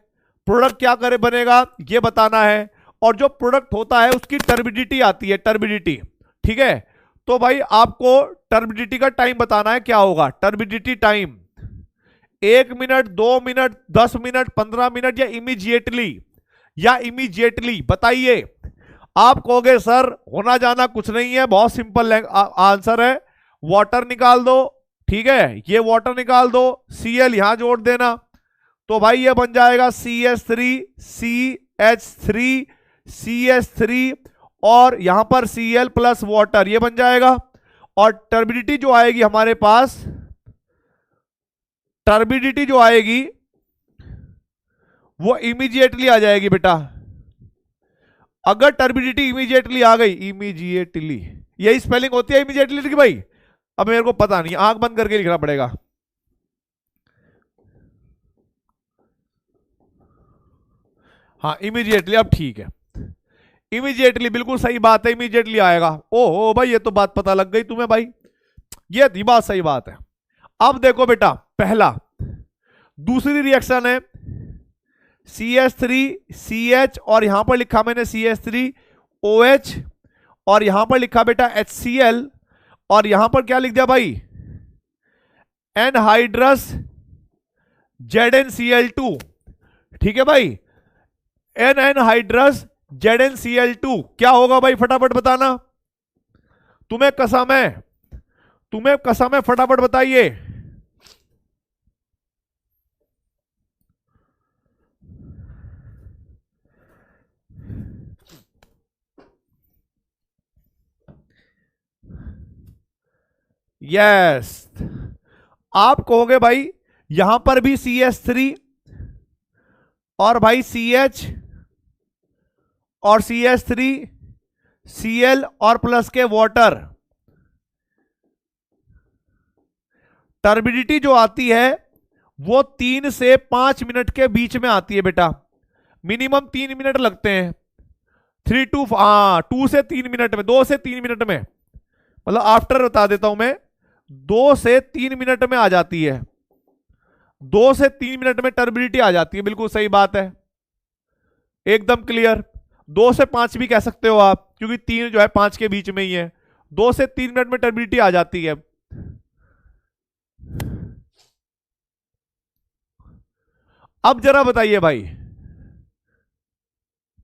प्रोडक्ट क्या करे बनेगा ये बताना है। और जो प्रोडक्ट होता है उसकी टर्बिडिटी आती है, टर्बिडिटी, ठीक है। तो भाई आपको टर्बिडिटी का टाइम बताना है, क्या होगा turbidity time, 1 minute, 2 minute, 10 minute, 15 minute, या इमीडिएटली बताइए। आप कहोगे सर होना जाना कुछ नहीं है, बहुत सिंपल आंसर है, वाटर निकाल दो, ठीक है, ये वाटर निकाल दो, Cl यहां जोड़ देना, तो भाई ये बन जाएगा CH3 CH3 CH3 और यहां पर Cl प्लस वाटर, ये बन जाएगा। और टर्बिडिटी जो आएगी हमारे पास, टर्बिडिटी जो आएगी वो इमीडिएटली आ जाएगी बेटा। अगर टर्बिडिटी इमीडिएटली आ गई, इमीडिएटली यही स्पेलिंग होती है इमीडिएटली की भाई, अब मेरे को पता नहीं, आंख बंद करके लिखना पड़ेगा। हाँ इमीडिएटली, अब ठीक है, इमीडिएटली बिल्कुल सही बात है, इमीडिएटली आएगा। ओहो भाई ये तो बात पता लग गई तुम्हें भाई, ये थी बात, सही बात है। अब देखो बेटा पहला, दूसरी रिएक्शन है CH3CH और यहां पर लिखा मैंने CH3OH और यहां पर लिखा बेटा HCl और यहां पर क्या लिख दिया भाई, एनहाइड्रस ZnCl2। ठीक है भाई, एनहाइड्रस ZnCl2 क्या होगा भाई, फटाफट बताना, तुम्हें कसम है, तुम्हें कसम है, फटाफट बताइए। यस, आप कहोगे भाई यहां पर भी CH3 और भाई CH और CH3Cl और प्लस के वाटर, टर्बिडिटी जो आती है वो 3 से 5 मिनट के बीच में आती है बेटा, मिनिमम 3 मिनट लगते हैं, 2 से 3 मिनट में, 2 से 3 मिनट में, मतलब आफ्टर बता देता हूं मैं, 2 से 3 मिनट में आ जाती है, 2 से 3 मिनट में टर्बिडिटी आ जाती है, बिल्कुल सही बात है, एकदम क्लियर। 2 से 5 भी कह सकते हो आप, क्योंकि 3 जो है 5 के बीच में ही है, 2 से 3 मिनट में टर्बिडिटी आ जाती है। अब जरा बताइए भाई,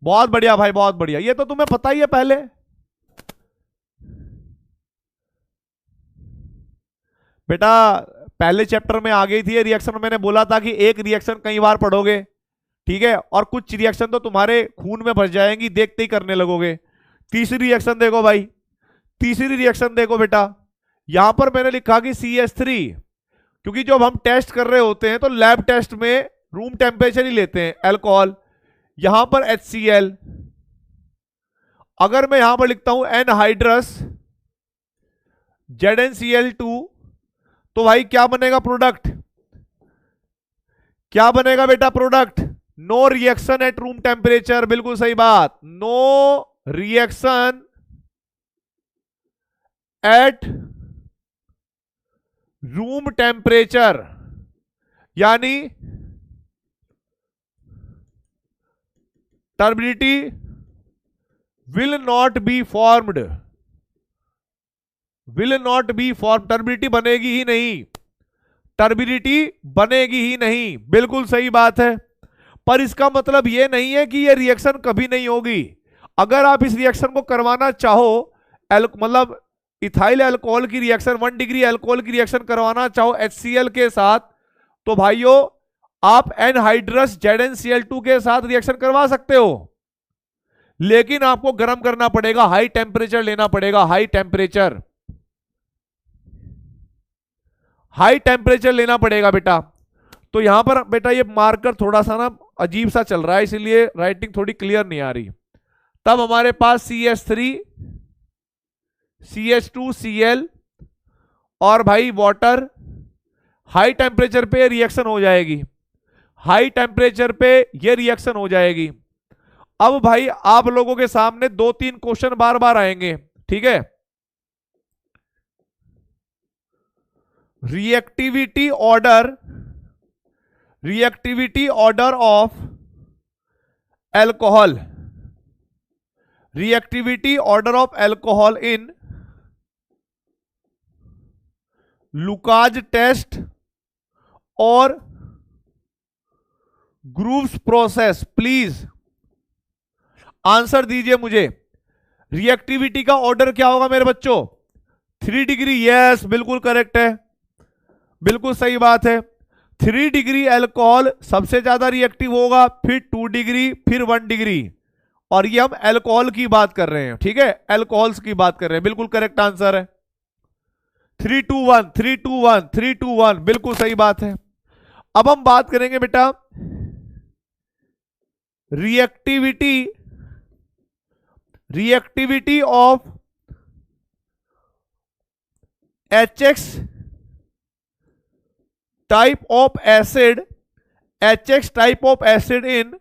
बहुत बढ़िया भाई, बहुत बढ़िया, ये तो तुम्हें पता ही है पहले, बेटा पहले चैप्टर में आ गई थी ये रिएक्शन, मैंने बोला था कि एक रिएक्शन कई बार पढ़ोगे, ठीक है, और कुछ रिएक्शन तो तुम्हारे खून में भर जाएंगी, देखते ही करने लगोगे। तीसरी रिएक्शन देखो भाई, तीसरी रिएक्शन देखो बेटा, यहां पर मैंने लिखा कि CH3, क्योंकि जब हम टेस्ट कर रहे होते हैं तो लैब टेस्ट में रूम टेम्परेचर ही लेते हैं अल्कोहल, यहां पर HCl, अगर मैं यहां पर लिखता हूं एनहाइड्रस ZnCl2 तो भाई क्या बनेगा प्रोडक्ट, क्या बनेगा बेटा product, no reaction at room temperature, बिल्कुल सही बात, no reaction at room temperature, यानी turbidity will not be formed, will not be form, turbidity बनेगी ही नहीं, टर्बिडिटी बनेगी ही नहीं, बिल्कुल सही बात है। पर इसका मतलब यह नहीं है कि यह रिएक्शन कभी नहीं होगी, अगर आप इस रिएक्शन को करवाना चाहो, मतलब इथाइल अल्कोहल की रिएक्शन, 1 डिग्री अल्कोहल की रिएक्शन करवाना चाहो HCl के साथ, तो भाइयों आप एनहाइड्रस ZnCl2 के साथ रिएक्शन करवा सकते हो, लेकिन आपको गर्म करना पड़ेगा, हाई टेम्परेचर लेना पड़ेगा, हाई टेम्परेचर, हाई टेम्परेचर लेना पड़ेगा बेटा। तो यहां पर बेटा ये मार्कर थोड़ा सा ना अजीब सा चल रहा है, इसीलिए राइटिंग थोड़ी क्लियर नहीं आ रही। तब हमारे पास CH3 CH2Cl और भाई वाटर, हाई टेम्परेचर पे रिएक्शन हो जाएगी, हाई टेम्परेचर पे ये रिएक्शन हो जाएगी। अब भाई आप लोगों के सामने 2-3 क्वेश्चन बार बार आएंगे, ठीक है, reactivity order of alcohol, reactivity order of alcohol in Lucas test और ग्रूव्स प्रोसेस, प्लीज आंसर दीजिए मुझे। रिएक्टिविटी का ऑर्डर क्या होगा मेरे बच्चों, 3 डिग्री, यस बिल्कुल करेक्ट है, बिल्कुल सही बात है। 3 डिग्री अल्कोहल सबसे ज्यादा रिएक्टिव होगा, फिर 2 डिग्री, फिर 1 डिग्री, और ये हम अल्कोहल की बात कर रहे हैं, ठीक है, अल्कोहल्स की बात कर रहे हैं, बिल्कुल करेक्ट आंसर है। 3 2 1 3 2 1 3 2 1, बिल्कुल सही बात है। अब हम बात करेंगे बेटा reactivity of HX type of acid, HX type of acid in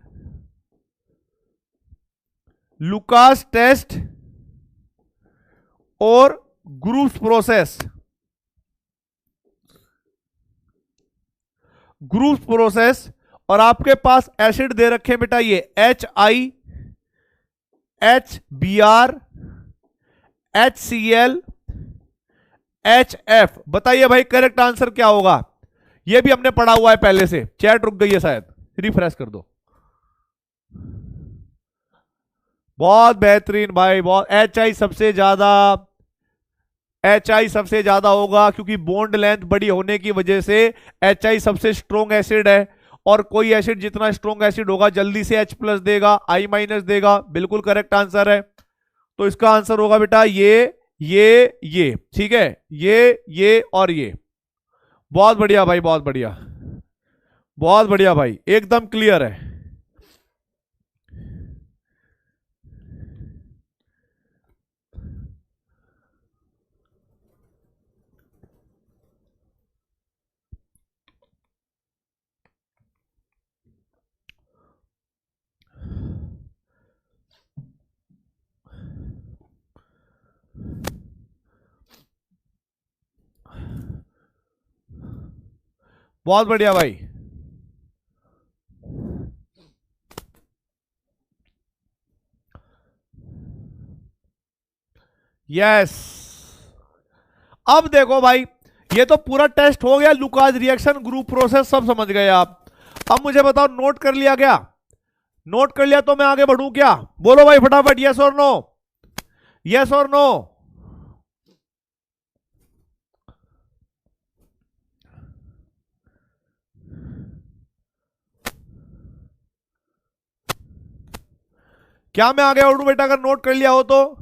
Lucas test और ग्रुप्स प्रोसेस, ग्रुप्स प्रोसेस, और आपके पास एसिड दे रखे बेटा ये HI, HBr, HCl, HF। बताइए भाई करेक्ट आंसर क्या होगा? ये भी हमने पढ़ा हुआ है पहले से। चैट रुक गई है शायद, रिफ्रेश कर दो। बहुत बेहतरीन भाई, बहुत। HI सबसे ज्यादा, HI सबसे ज्यादा होगा क्योंकि बॉन्ड लेंथ बड़ी होने की वजह से HI सबसे स्ट्रॉन्ग एसिड है। और कोई एसिड जितना स्ट्रॉन्ग एसिड होगा जल्दी से H+ देगा, I- देगा। बिल्कुल करेक्ट आंसर है। तो इसका आंसर होगा बेटा ये, ठीक है, ये और ये। बहुत बढ़िया भाई, बहुत बढ़िया, बहुत बढ़िया भाई, एकदम क्लियर है। बहुत बढ़िया भाई। यस, अब देखो भाई, ये तो पूरा टेस्ट हो गया। लुकास रिएक्शन, ग्रुप प्रोसेस सब समझ गए आप। अब मुझे बताओ, नोट कर लिया क्या? नोट कर लिया तो मैं आगे बढ़ूं क्या? बोलो भाई फटाफट, यस और नो, यस और नो। क्या मैं आगे बढ़ूं बेटा अगर नोट कर लिया हो तो?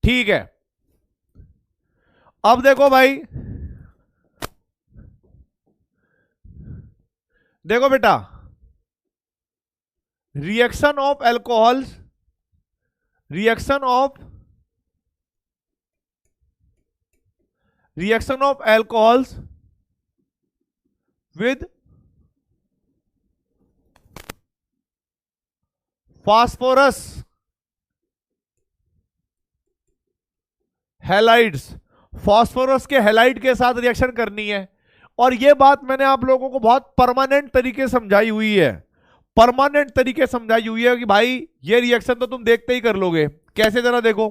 ठीक है, अब देखो भाई, देखो बेटा, reaction of alcohols, reaction of alcohols with phosphorus halides, phosphorus के हैलाइड के साथ रिएक्शन करनी है। और यह बात मैंने आप लोगों को बहुत परमानेंट तरीके समझाई हुई है, परमानेंट तरीके समझाई हुई है कि भाई ये रिएक्शन तो तुम देखते ही कर लोगे। कैसे, जरा देखो।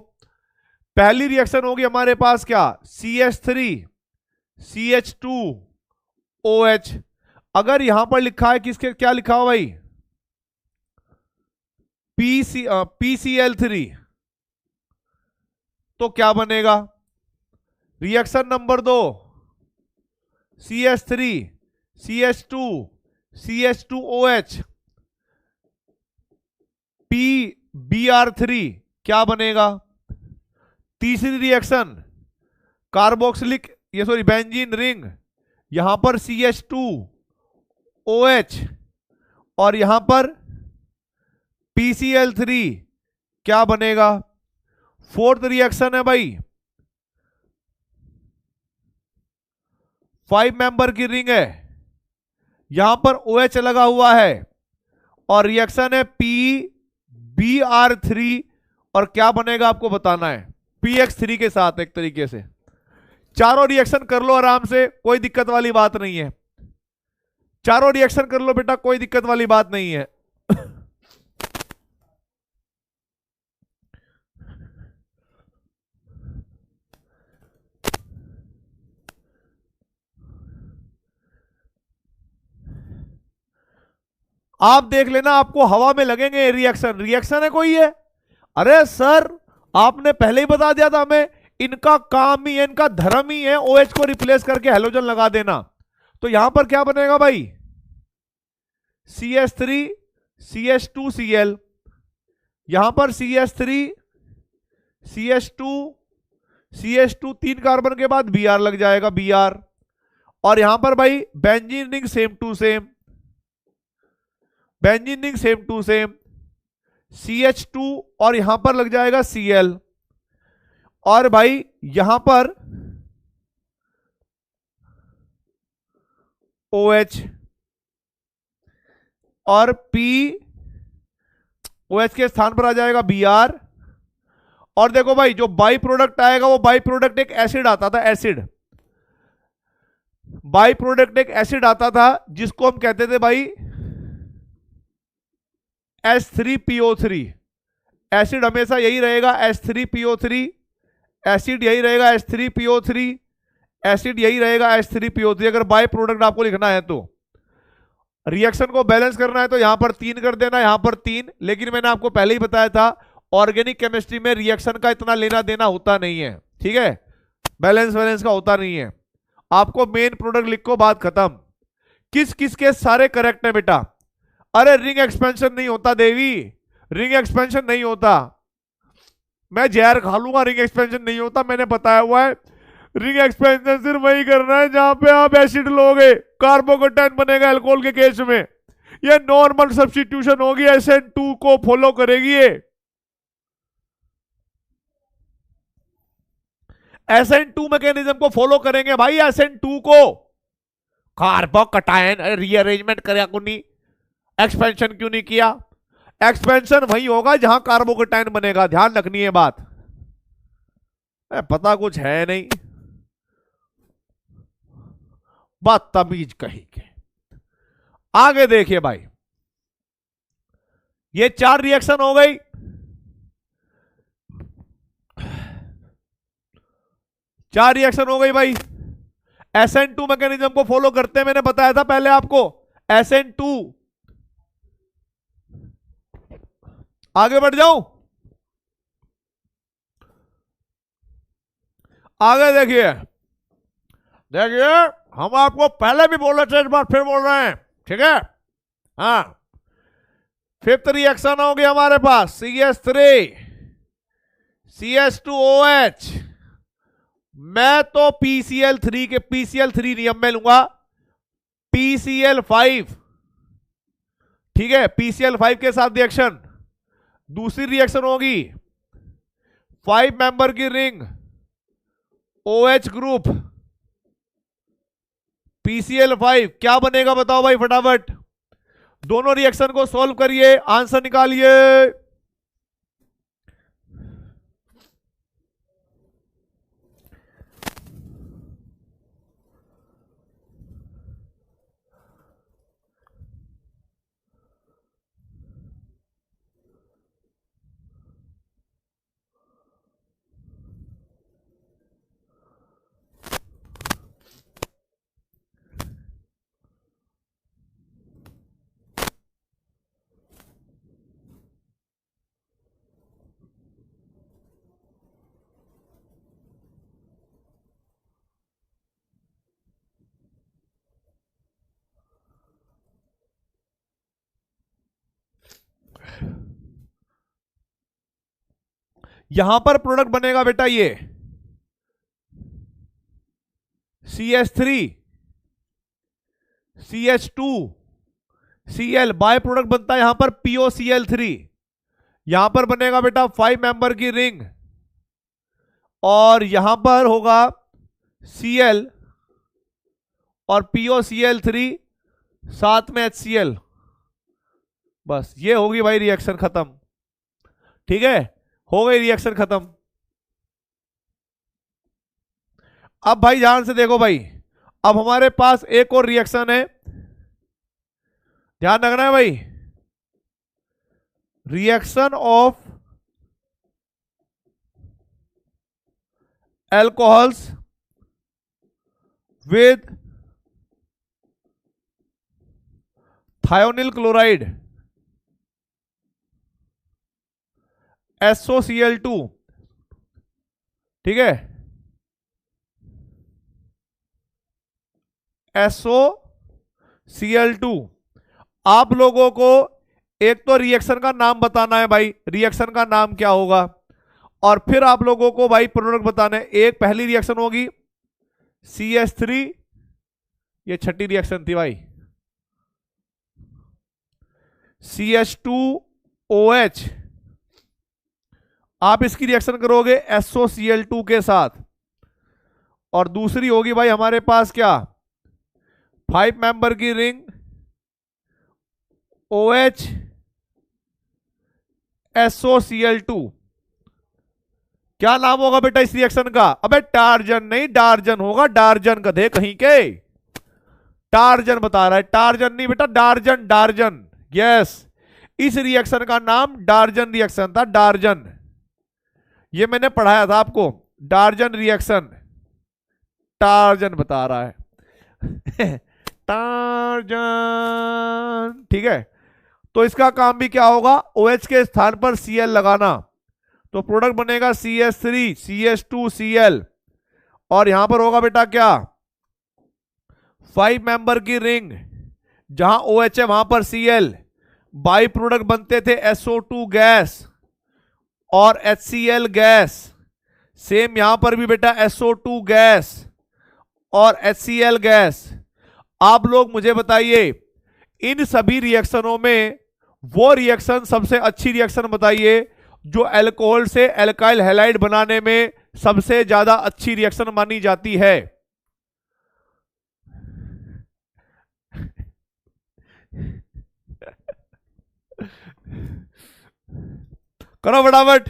पहली रिएक्शन होगी हमारे पास क्या, CH3 CH2OH। अगर यहां पर लिखा है किसके, क्या लिखा हो भाई, PCl3, तो क्या बनेगा? Reaction number 2, CH3 CH2 CH2OH PBr3, क्या बनेगा? तीसरी रिएक्शन, कार्बोक्सिलिक, ये सॉरी बेंजीन रिंग, यहां पर CH2OH और यहां पर PCl3, क्या बनेगा? फोर्थ रिएक्शन है भाई, 5 मेंबर की रिंग है, यहां पर OH लगा हुआ है और रिएक्शन है PBr3 और क्या बनेगा आपको बताना है, PX3 के साथ। एक तरीके से चारों रिएक्शन कर लो आराम से, कोई दिक्कत वाली बात नहीं है। चारों रिएक्शन कर लो बेटा, कोई दिक्कत वाली बात नहीं है। आप देख लेना, आपको हवा में लगेंगे रिएक्शन। रिएक्शन है कोई है? अरे सर आपने पहले ही बता दिया था हमें, इनका काम ही है, इनका धर्म ही है OH को रिप्लेस करके हेलोजन लगा देना। तो यहां पर क्या बनेगा भाई, CH3 CH2Cl, यहां पर CH3 CH2 CH2 3 कार्बन के बाद Br लग जाएगा, Br। और यहां पर भाई benzene ring same to same, benzene ring same to same, CH2 और यहां पर लग जाएगा Cl। और भाई यहां पर OH और POH के स्थान पर आ जाएगा Br। और देखो भाई जो बाई प्रोडक्ट आएगा वो बाई प्रोडक्ट एक एसिड आता था, एसिड, बाई प्रोडक्ट एक एसिड आता था जिसको हम कहते थे भाई H3PO3। एसिड हमेशा यही रहेगा H3PO3, एसिड यही रहेगा H3PO3, एसिड यही रहेगा H3PO3। अगर बाई प्रोडक्ट आपको लिखना है तो रिएक्शन को बैलेंस करना है तो यहां पर 3 कर देना, यहां पर 3। लेकिन मैंने आपको पहले ही बताया था ऑर्गेनिक केमिस्ट्री में रिएक्शन का इतना लेना देना होता नहीं है, ठीक है, बैलेंस वैलेंस का होता नहीं है। आपको मेन प्रोडक्ट लिखो, बात खत्म। किस किस के सारे करेक्ट है बेटा? अरे रिंग एक्सपेंशन नहीं होता देवी, रिंग एक्सपेंशन नहीं होता। मैं जहर खा लूंगा, रिंग एक्सपेंशन नहीं होता, मैंने बताया हुआ है। रिंग एक्सपेंशन सिर्फ वही करना है जहां पे आप एसिड लोगे, कार्बोकेटायन बनेगा अल्कोहल के केस में। ये नॉर्मल सब्स्टिट्यूशन होगी, SN2 को फॉलो करेगी ये। SN2 मैकेनिज्म को फॉलो करेंगे भाई, SN2 को। कार्बोकेटायन रीअरेंजमेंट करे क्यों नहीं, एक्सपेंशन क्यों नहीं किया? एक्सपेंशन वही होगा जहां कार्बोकेटायन बनेगा, ध्यान रखनी है बात। पता कुछ है नहीं, बात तमीज कही के। आगे देखिए भाई, ये 4 रिएक्शन हो गई। चार रिएक्शन हो गई भाई। SN2 मैकेनिज्म को फॉलो करते हैं, मैंने बताया था पहले आपको। SN2, आगे बढ़ जाऊं, आगे देखिए। देखिए हम आपको पहले भी बोल रहे थे, इस बार फिर बोल रहे हैं, ठीक है। हाँ, 5th रिएक्शन होगी हमारे पास CH3 CH2OH। मैं तो PCl3 के PCl3 नियम में लूंगा, PCl5, ठीक है, PCl5 के साथ रिएक्शन। दूसरी रिएक्शन होगी 5 मेंबर की रिंग, OH ग्रुप, PCl5, क्या बनेगा बताओ भाई फटाफट। दोनों रिएक्शन को सॉल्व करिए, आंसर निकालिए। यहां पर प्रोडक्ट बनेगा बेटा ये CH3 CH2 Cl, by product बनता है यहां पर POCl3। यहां पर बनेगा बेटा 5 मेंबर की रिंग, और यहां पर होगा Cl और POCl3 साथ में HCl। बस ये होगी भाई रिएक्शन खत्म, ठीक है, हो गई रिएक्शन खत्म। अब भाई ध्यान से देखो भाई, अब हमारे पास एक और रिएक्शन है, ध्यान रखना है भाई। Reaction of alcohols with thionyl chloride SOCl2, ठीक है, SOCl2। आप लोगों को एक तो रिएक्शन का नाम बताना है भाई, रिएक्शन का नाम क्या होगा, और फिर आप लोगों को भाई प्रोडक्ट बताना है। एक पहली रिएक्शन होगी CH3, ये छठी रिएक्शन थी भाई, CH2OH आप इसकी रिएक्शन करोगे SOCl2 के साथ, और दूसरी होगी भाई हमारे पास क्या, 5 मेंबर की रिंग OH SOCl2। क्या नाम होगा बेटा इस रिएक्शन का? अबे टार्जन नहीं, डार्जन होगा, डार्जन गधे कहीं के। टार्जन बता रहा है, टार्जन नहीं बेटा, डार्जन, डार्जन। यस, इस रिएक्शन का नाम डार्जन रिएक्शन था, डार्जन। ये मैंने पढ़ाया था आपको, डार्जन रिएक्शन। टार्जन बता रहा है टार्जन, ठीक है। तो इसका काम भी क्या होगा, OH के स्थान पर Cl लगाना, तो प्रोडक्ट बनेगा CH3 CH2Cl, और यहां पर होगा बेटा क्या, 5 मेंबर की रिंग, जहां OH है वहां पर Cl, बाई प्रोडक्ट बनते थे SO2 गैस और HCl गैस। सेम यहां पर भी बेटा SO2 गैस और HCl गैस। आप लोग मुझे बताइए इन सभी रिएक्शनों में वो रिएक्शन सबसे अच्छी रिएक्शन बताइए जो अल्कोहल से एल्काइल हैलाइड बनाने में सबसे ज्यादा अच्छी रिएक्शन मानी जाती है। करो फटाफट।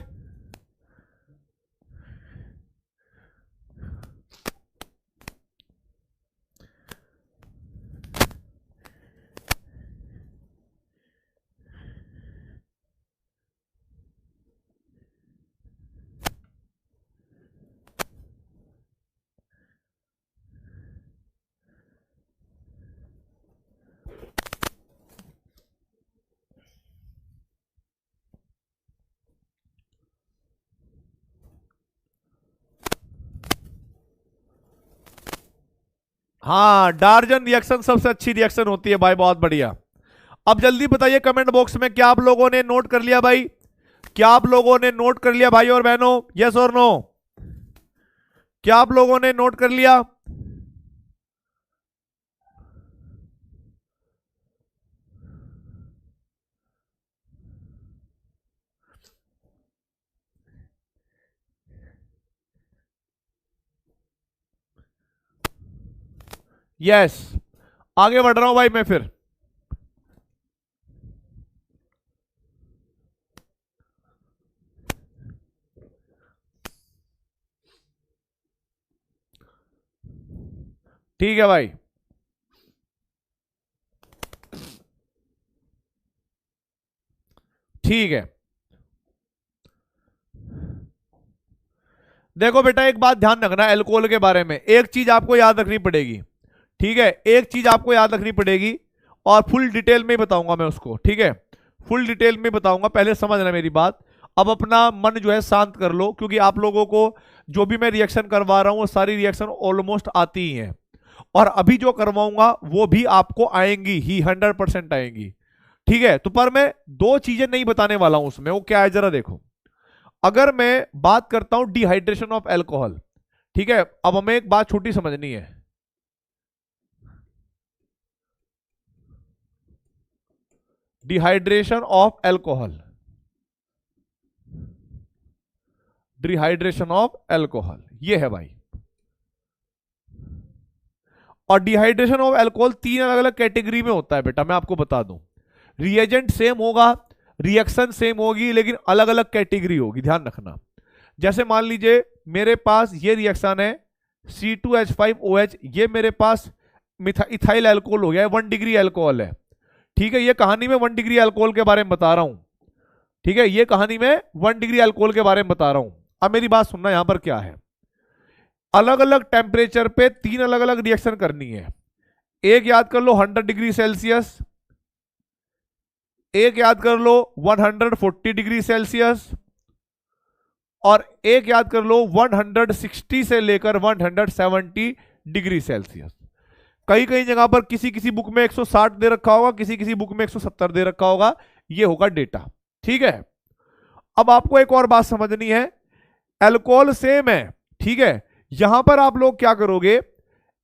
हाँ, डार्जन रिएक्शन सबसे अच्छी रिएक्शन होती है भाई, बहुत बढ़िया। अब जल्दी बताइए कमेंट बॉक्स में, क्या आप लोगों ने नोट कर लिया भाई? क्या आप लोगों ने नोट कर लिया भाई और बहनों? यस और नो? क्या आप लोगों ने नोट कर लिया? यस, आगे बढ़ रहा हूं भाई मैं फिर। ठीक है भाई, ठीक है। देखो बेटा एक बात ध्यान रखना अल्कोहल के बारे में, एक चीज आपको याद रखनी पड़ेगी, ठीक है, एक चीज आपको याद रखनी पड़ेगी, और फुल डिटेल में बताऊंगा मैं उसको, ठीक है, फुल डिटेल में बताऊंगा, पहले समझना मेरी बात। अब अपना मन जो है शांत कर लो, क्योंकि आप लोगों को जो भी मैं रिएक्शन करवा रहा हूं वो सारी रिएक्शन ऑलमोस्ट आती ही हैं, और अभी जो करवाऊंगा वो भी आपको आएंगी ही, 100% आएंगी, ठीक है। तो पर मैं दो चीजें नहीं बताने वाला हूं उसमें, वो क्या है जरा देखो। अगर मैं बात करता हूं डिहाइड्रेशन ऑफ अल्कोहल, ठीक है, अब हमें एक बात छोटी समझनी है, dehydration of alcohol, dehydration of alcohol ये है भाई। और डिहाइड्रेशन ऑफ अल्कोहल 3 अलग अलग कैटेगरी में होता है बेटा, मैं आपको बता दूं। रिएजेंट सेम होगा, रिएक्शन सेम होगी, लेकिन अलग अलग कैटेगरी होगी, ध्यान रखना। जैसे मान लीजिए मेरे पास ये रिएक्शन है C2H5OH, ये मेरे पास इथाइल अल्कोहल हो गया है, 1 डिग्री अल्कोहल है, ठीक है। ये कहानी में 1 डिग्री अल्कोहल के बारे में बता रहा हूं, ठीक है, ये कहानी में 1 डिग्री अल्कोहल के बारे में बता रहा हूं। अब मेरी बात सुनना, यहां पर क्या है, अलग अलग टेम्परेचर पे 3 अलग अलग रिएक्शन करनी है। एक याद कर लो 100 डिग्री सेल्सियस, एक याद कर लो 140 डिग्री सेल्सियस, और एक याद कर लो 160 से लेकर 170 डिग्री सेल्सियस। कई कई जगह पर किसी किसी बुक में 160 दे रखा होगा, किसी किसी बुक में 170 दे रखा होगा, ये होगा डेटा, ठीक है। अब आपको एक और बात समझनी है, अल्कोहल सेम है, ठीक है। यहां पर आप लोग क्या करोगे,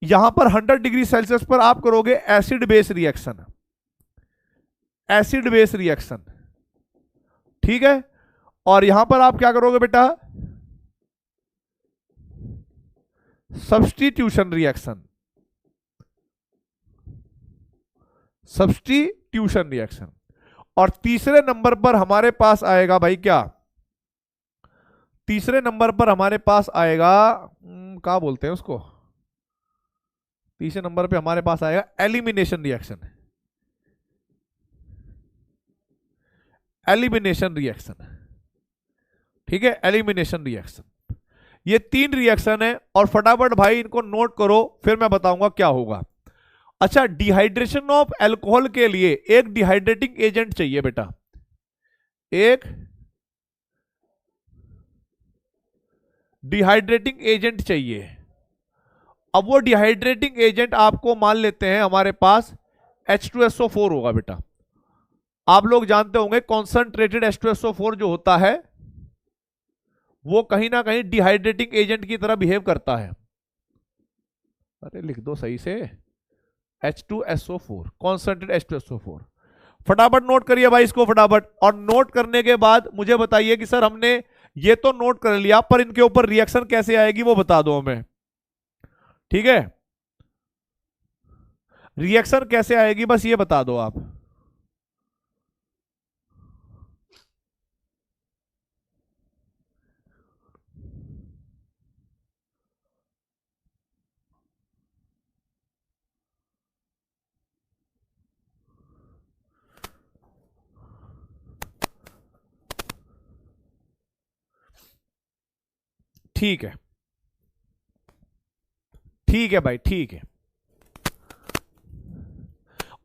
यहां पर 100 डिग्री सेल्सियस पर आप करोगे acid base reaction, acid base reaction, ठीक है। और यहां पर आप क्या करोगे बेटा, सब्स्टिट्यूशन रिएक्शन, सब्स्टिट्यूशन रिएक्शन। और तीसरे नंबर पर हमारे पास आएगा भाई क्या, तीसरे नंबर पर हमारे पास आएगा, क्या बोलते हैं उसको, तीसरे नंबर पे हमारे पास आएगा एलिमिनेशन रिएक्शन, एलिमिनेशन रिएक्शन। ठीक है, एलिमिनेशन रिएक्शन। ये 3 रिएक्शन है और फटाफट भाई इनको नोट करो, फिर मैं बताऊंगा क्या होगा। अच्छा, डिहाइड्रेशन ऑफ अल्कोहल के लिए एक डिहाइड्रेटिंग एजेंट चाहिए बेटा, एक डिहाइड्रेटिंग एजेंट चाहिए। अब वो डिहाइड्रेटिंग एजेंट आपको मान लेते हैं हमारे पास H2SO4 होगा बेटा। आप लोग जानते होंगे कॉन्सेंट्रेटेड H2SO4 जो होता है वो कहीं ना कहीं डिहाइड्रेटिंग एजेंट की तरह बिहेव करता है। अरे लिख दो सही से, H2SO4, कॉन्सेंट्रेटेड H2SO4। फटाफट नोट करिए भाई इसको फटाफट, और नोट करने के बाद मुझे बताइए कि सर हमने ये तो नोट कर लिया, पर इनके ऊपर रिएक्शन कैसे आएगी वो बता दो हमें। ठीक है, रिएक्शन कैसे आएगी बस ये बता दो आप। ठीक है, ठीक है भाई, ठीक है।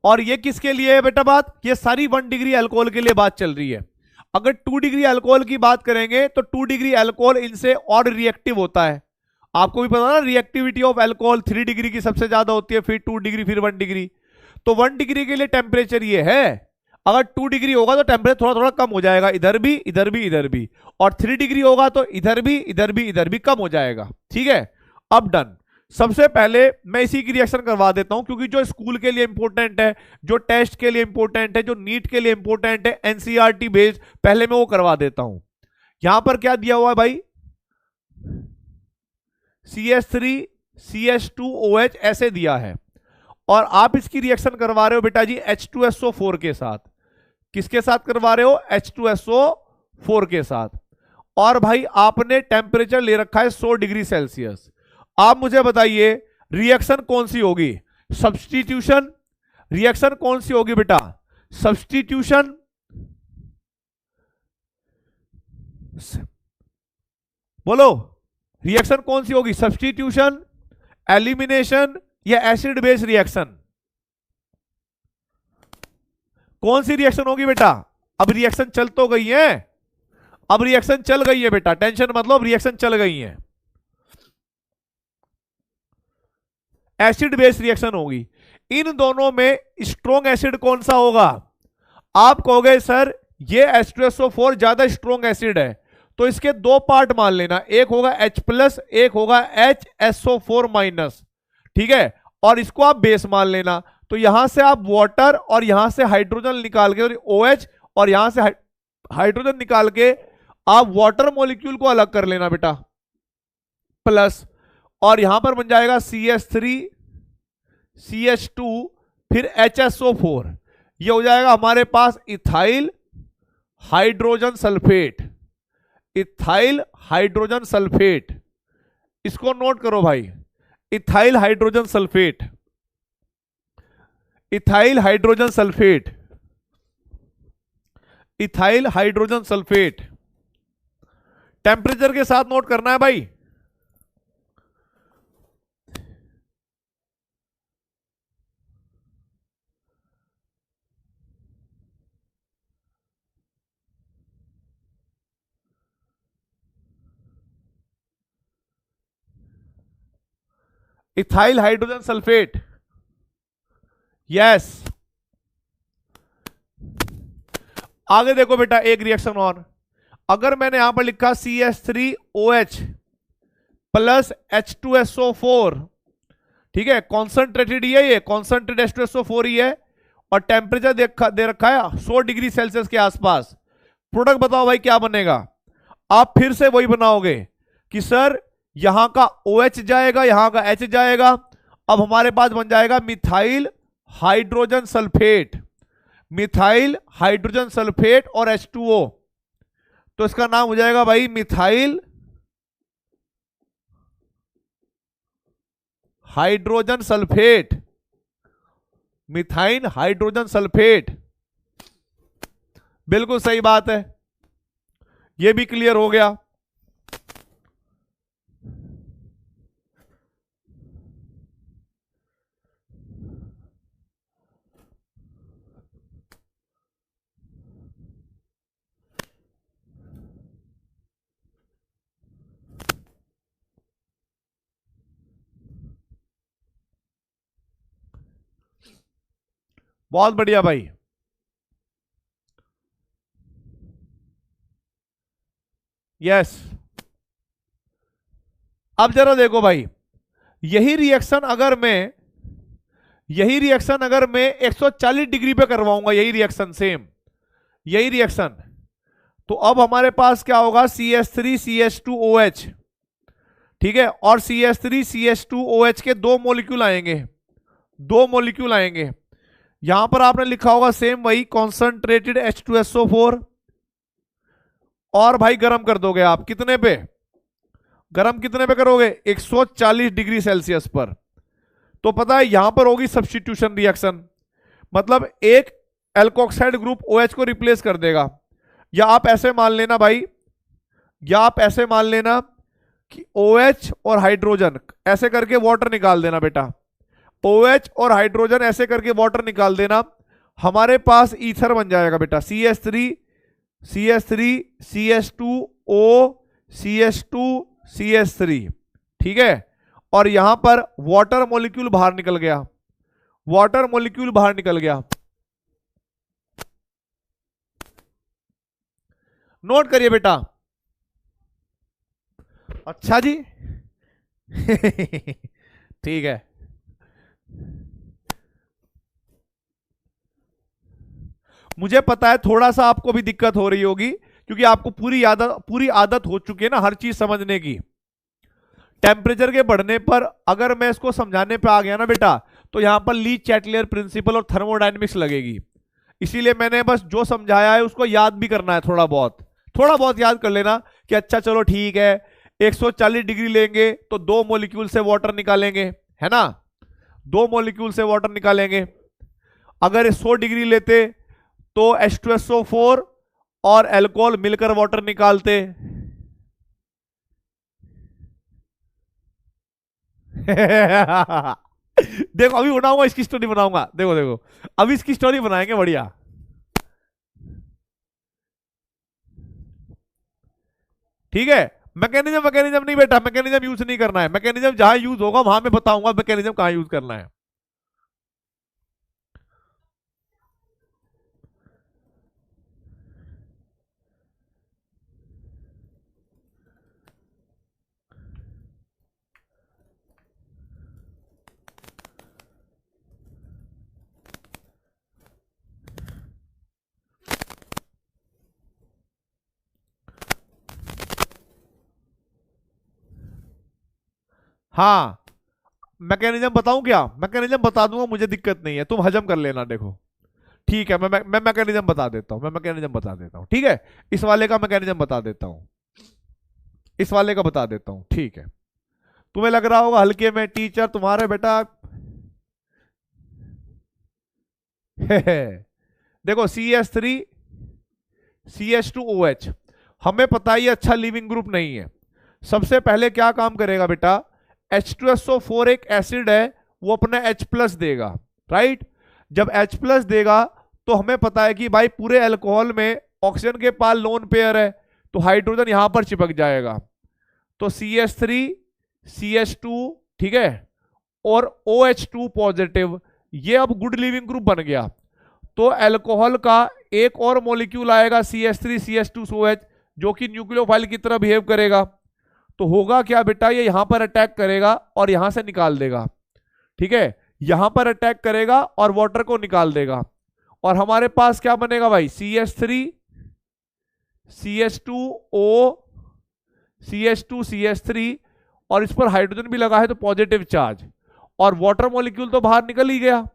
और ये किसके लिए है बेटा बात, ये सारी 1 डिग्री अल्कोहल के लिए बात चल रही है। अगर 2 डिग्री अल्कोहल की बात करेंगे तो 2 डिग्री अल्कोहल इनसे और रिएक्टिव होता है। आपको भी पता ना, रिएक्टिविटी ऑफ अल्कोहल 3 डिग्री की सबसे ज्यादा होती है, फिर 2 डिग्री, फिर 1 डिग्री। तो 1 डिग्री के लिए टेम्परेचर ये है, अगर 2 डिग्री होगा तो टेम्परेचर थोड़ा थोड़ा कम हो जाएगा, इधर भी इधर भी इधर भी। और 3 डिग्री होगा तो इधर भी इधर भी इधर भी कम हो जाएगा। ठीक है, अब डन। सबसे पहले मैं इसी की रिएक्शन करवा देता हूं, क्योंकि जो स्कूल के लिए इंपॉर्टेंट है, जो टेस्ट के लिए इंपॉर्टेंट है, जो नीट के लिए इंपॉर्टेंट है, एनसीईआरटी बेस्ड, पहले मैं वो करवा देता हूं। यहां पर क्या दिया हुआ है भाई, CH3 CH2OH ऐसे दिया है, और आप इसकी रिएक्शन करवा रहे हो बेटा जी H2SO4 के साथ। किसके साथ करवा रहे हो, H2SO4 के साथ। और भाई आपने टेम्परेचर ले रखा है 100 डिग्री सेल्सियस। आप मुझे बताइए रिएक्शन कौन सी होगी, सब्स्टिट्यूशन। रिएक्शन कौन सी होगी बेटा, सब्स्टिट्यूशन। बोलो, रिएक्शन कौन सी होगी, सब्स्टिट्यूशन, एलिमिनेशन या एसिड बेस रिएक्शन? कौन सी रिएक्शन होगी बेटा? अब रिएक्शन चल तो गई है, अब रिएक्शन चल गई है बेटा, टेंशन मतलब रिएक्शन चल गई है। एसिड बेस रिएक्शन होगी। इन दोनों में स्ट्रॉन्ग एसिड कौन सा होगा? आप कहोगे सर ये H2SO4 ज्यादा स्ट्रॉन्ग एसिड है, तो इसके 2 पार्ट मान लेना, एक होगा H+, एक होगा HSO4-। ठीक है, और इसको आप बेस मान लेना। तो यहां से आप वाटर और यहां से हाइड्रोजन निकाल के, OH और यहां से हाइड्रोजन निकाल के आप वाटर मॉलिक्यूल को अलग कर लेना बेटा, प्लस, और यहां पर बन जाएगा CH3 CH2 फिर HSO4। ये हो जाएगा हमारे पास ethyl hydrogen sulphate, ethyl hydrogen sulphate. इसको नोट करो भाई, ethyl hydrogen sulphate, ethyl hydrogen sulphate, ethyl hydrogen sulphate. Temperature के साथ नोट करना है भाई। Ethyl hydrogen sulphate, yes. आगे देखो बेटा एक रिएक्शन और, अगर मैंने यहां पर लिखा CH3OH प्लस H2SO4, ठीक है, कॉन्सेंट्रेटेड ही है, ये कॉन्सेंट्रेटेड H2SO4 ही है, और टेम्परेचर दे रखा है 100 डिग्री सेल्सियस के आसपास। प्रोडक्ट बताओ भाई क्या बनेगा। आप फिर से वही बनाओगे कि सर यहां का OH जाएगा, यहां का H जाएगा। अब हमारे पास बन जाएगा methyl hydrogen sulphate, methyl hydrogen sulphate और H2O। तो इसका नाम हो जाएगा भाई methyl hydrogen sulphate, methyl hydrogen sulphate. बिल्कुल सही बात है, यह भी क्लियर हो गया। बहुत बढ़िया भाई। यस, अब जरा देखो भाई, यही रिएक्शन अगर मैं 140 डिग्री पे करवाऊंगा, यही रिएक्शन सेम, यही रिएक्शन, तो अब हमारे पास क्या होगा, CH3CH2OH, ठीक है, और CH3CH2OH के दो मॉलिक्यूल आएंगे, दो मॉलिक्यूल आएंगे। यहां पर आपने लिखा होगा सेम वही कॉन्सेंट्रेटेड H2SO4, और भाई गर्म कर दोगे आप कितने पे, गर्म कितने पे करोगे, 140 डिग्री सेल्सियस पर। तो पता है यहां पर होगी सब्स्टिट्यूशन रिएक्शन, मतलब एक एल्कोक्साइड ग्रुप OH को रिप्लेस कर देगा। या आप ऐसे मान लेना भाई, या आप ऐसे मान लेना कि OH और हाइड्रोजन ऐसे करके वाटर निकाल देना बेटा, OH और हाइड्रोजन ऐसे करके वाटर निकाल देना, हमारे पास ईथर बन जाएगा बेटा, CH3 CH2O CH2 CH3, ठीक है। और यहां पर वाटर मॉलिक्यूल बाहर निकल गया, वाटर मॉलिक्यूल बाहर निकल गया। नोट करिए बेटा। अच्छा जी ठीक है, मुझे पता है थोड़ा सा आपको भी दिक्कत हो रही होगी, क्योंकि आपको पूरी आदत हो चुकी है ना हर चीज समझने की। टेम्परेचर के बढ़ने पर अगर मैं इसको समझाने पे आ गया ना बेटा, तो यहां पर ली चैटलियर प्रिंसिपल और थर्मोडायनेमिक्स लगेगी। इसीलिए मैंने बस जो समझाया है उसको याद भी करना है, थोड़ा बहुत याद कर लेना कि अच्छा चलो ठीक है, 140 डिग्री लेंगे तो दो मॉलिक्यूल से वाटर निकालेंगे, है ना, दो मॉलिक्यूल से वाटर निकालेंगे। अगर 100 डिग्री लेते तो H2SO4 और अल्कोहल मिलकर वाटर निकालते देखो अभी बनाऊंगा इसकी स्टोरी, बनाऊंगा, देखो देखो अभी इसकी स्टोरी बनाएंगे बढ़िया। ठीक है, मैकेनिज्म नहीं बेटा, मैकेनिज्म यूज नहीं करना है, मैकेनिज्म जहां यूज होगा वहां मैं बताऊंगा मैकेनिज्म कहां यूज करना है। हाँ, मैकेनिज्म बताऊं क्या, मैकेनिज्म बता दूंगा, मुझे दिक्कत नहीं है, तुम हजम कर लेना। देखो ठीक है, मैं मैकेनिज्म बता देता हूं, मैं मैकेनिज्म बता देता हूं, ठीक है, इस वाले का मैकेनिज्म बता देता हूं, इस वाले का बता देता हूं, ठीक है। तुम्हें लग रहा होगा हल्के में टीचर तुम्हारे बेटा देखो CH3 CH2OH हमें पता ही अच्छा लिविंग ग्रुप नहीं है। सबसे पहले क्या काम करेगा बेटा, H2SO4 एक एसिड है, वो अपना H+ देगा, राइट। जब H+ देगा तो हमें पता है कि भाई पूरे अल्कोहल में ऑक्सीजन के पास लोन पेयर है, तो हाइड्रोजन यहां पर चिपक जाएगा, तो CH3 CH2, ठीक है, और OH2 पॉजिटिव, ये अब गुड लिविंग ग्रुप बन गया। तो अल्कोहल का एक और मॉलिक्यूल आएगा CH3 CH2OH, जो कि न्यूक्लियोफाइल की तरह बिहेव करेगा। तो होगा क्या बेटा, ये यहां पर अटैक करेगा और यहां से निकाल देगा, ठीक है, यहां पर अटैक करेगा और वाटर को निकाल देगा, और हमारे पास क्या बनेगा भाई, CH3 CH2O CH2CH3 और इस पर हाइड्रोजन भी लगा है तो पॉजिटिव चार्ज, और वाटर मॉलिक्यूल तो बाहर निकल ही गया।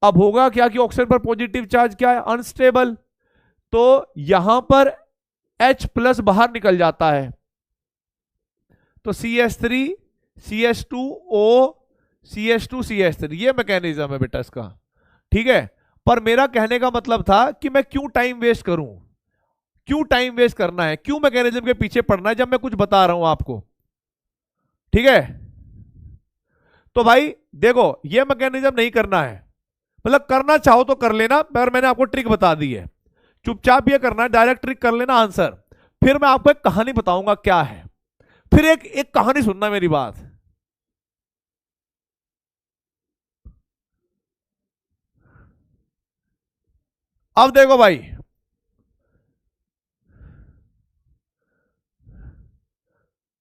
अब होगा क्या कि ऑक्सीजन पर पॉजिटिव चार्ज क्या है, अनस्टेबल, तो यहां पर H+ बाहर निकल जाता है, तो CH3 CH2O CH2CH3, ये मैकेनिज्म है बेटा इसका, ठीक है। पर मेरा कहने का मतलब था कि मैं क्यों टाइम वेस्ट करूं, क्यों टाइम वेस्ट करना है, क्यों मैकेनिज्म के पीछे पड़ना है जब मैं कुछ बता रहा हूं आपको, ठीक है। तो भाई देखो ये मैकेनिज्म नहीं करना है, मतलब करना चाहो तो कर लेना, पर मैंने आपको ट्रिक बता दी है, चुपचाप ये करना है, डायरेक्ट ट्रिक कर लेना आंसर। फिर मैं आपको एक कहानी बताऊंगा क्या है, फिर एक कहानी सुनना मेरी बात। अब देखो भाई,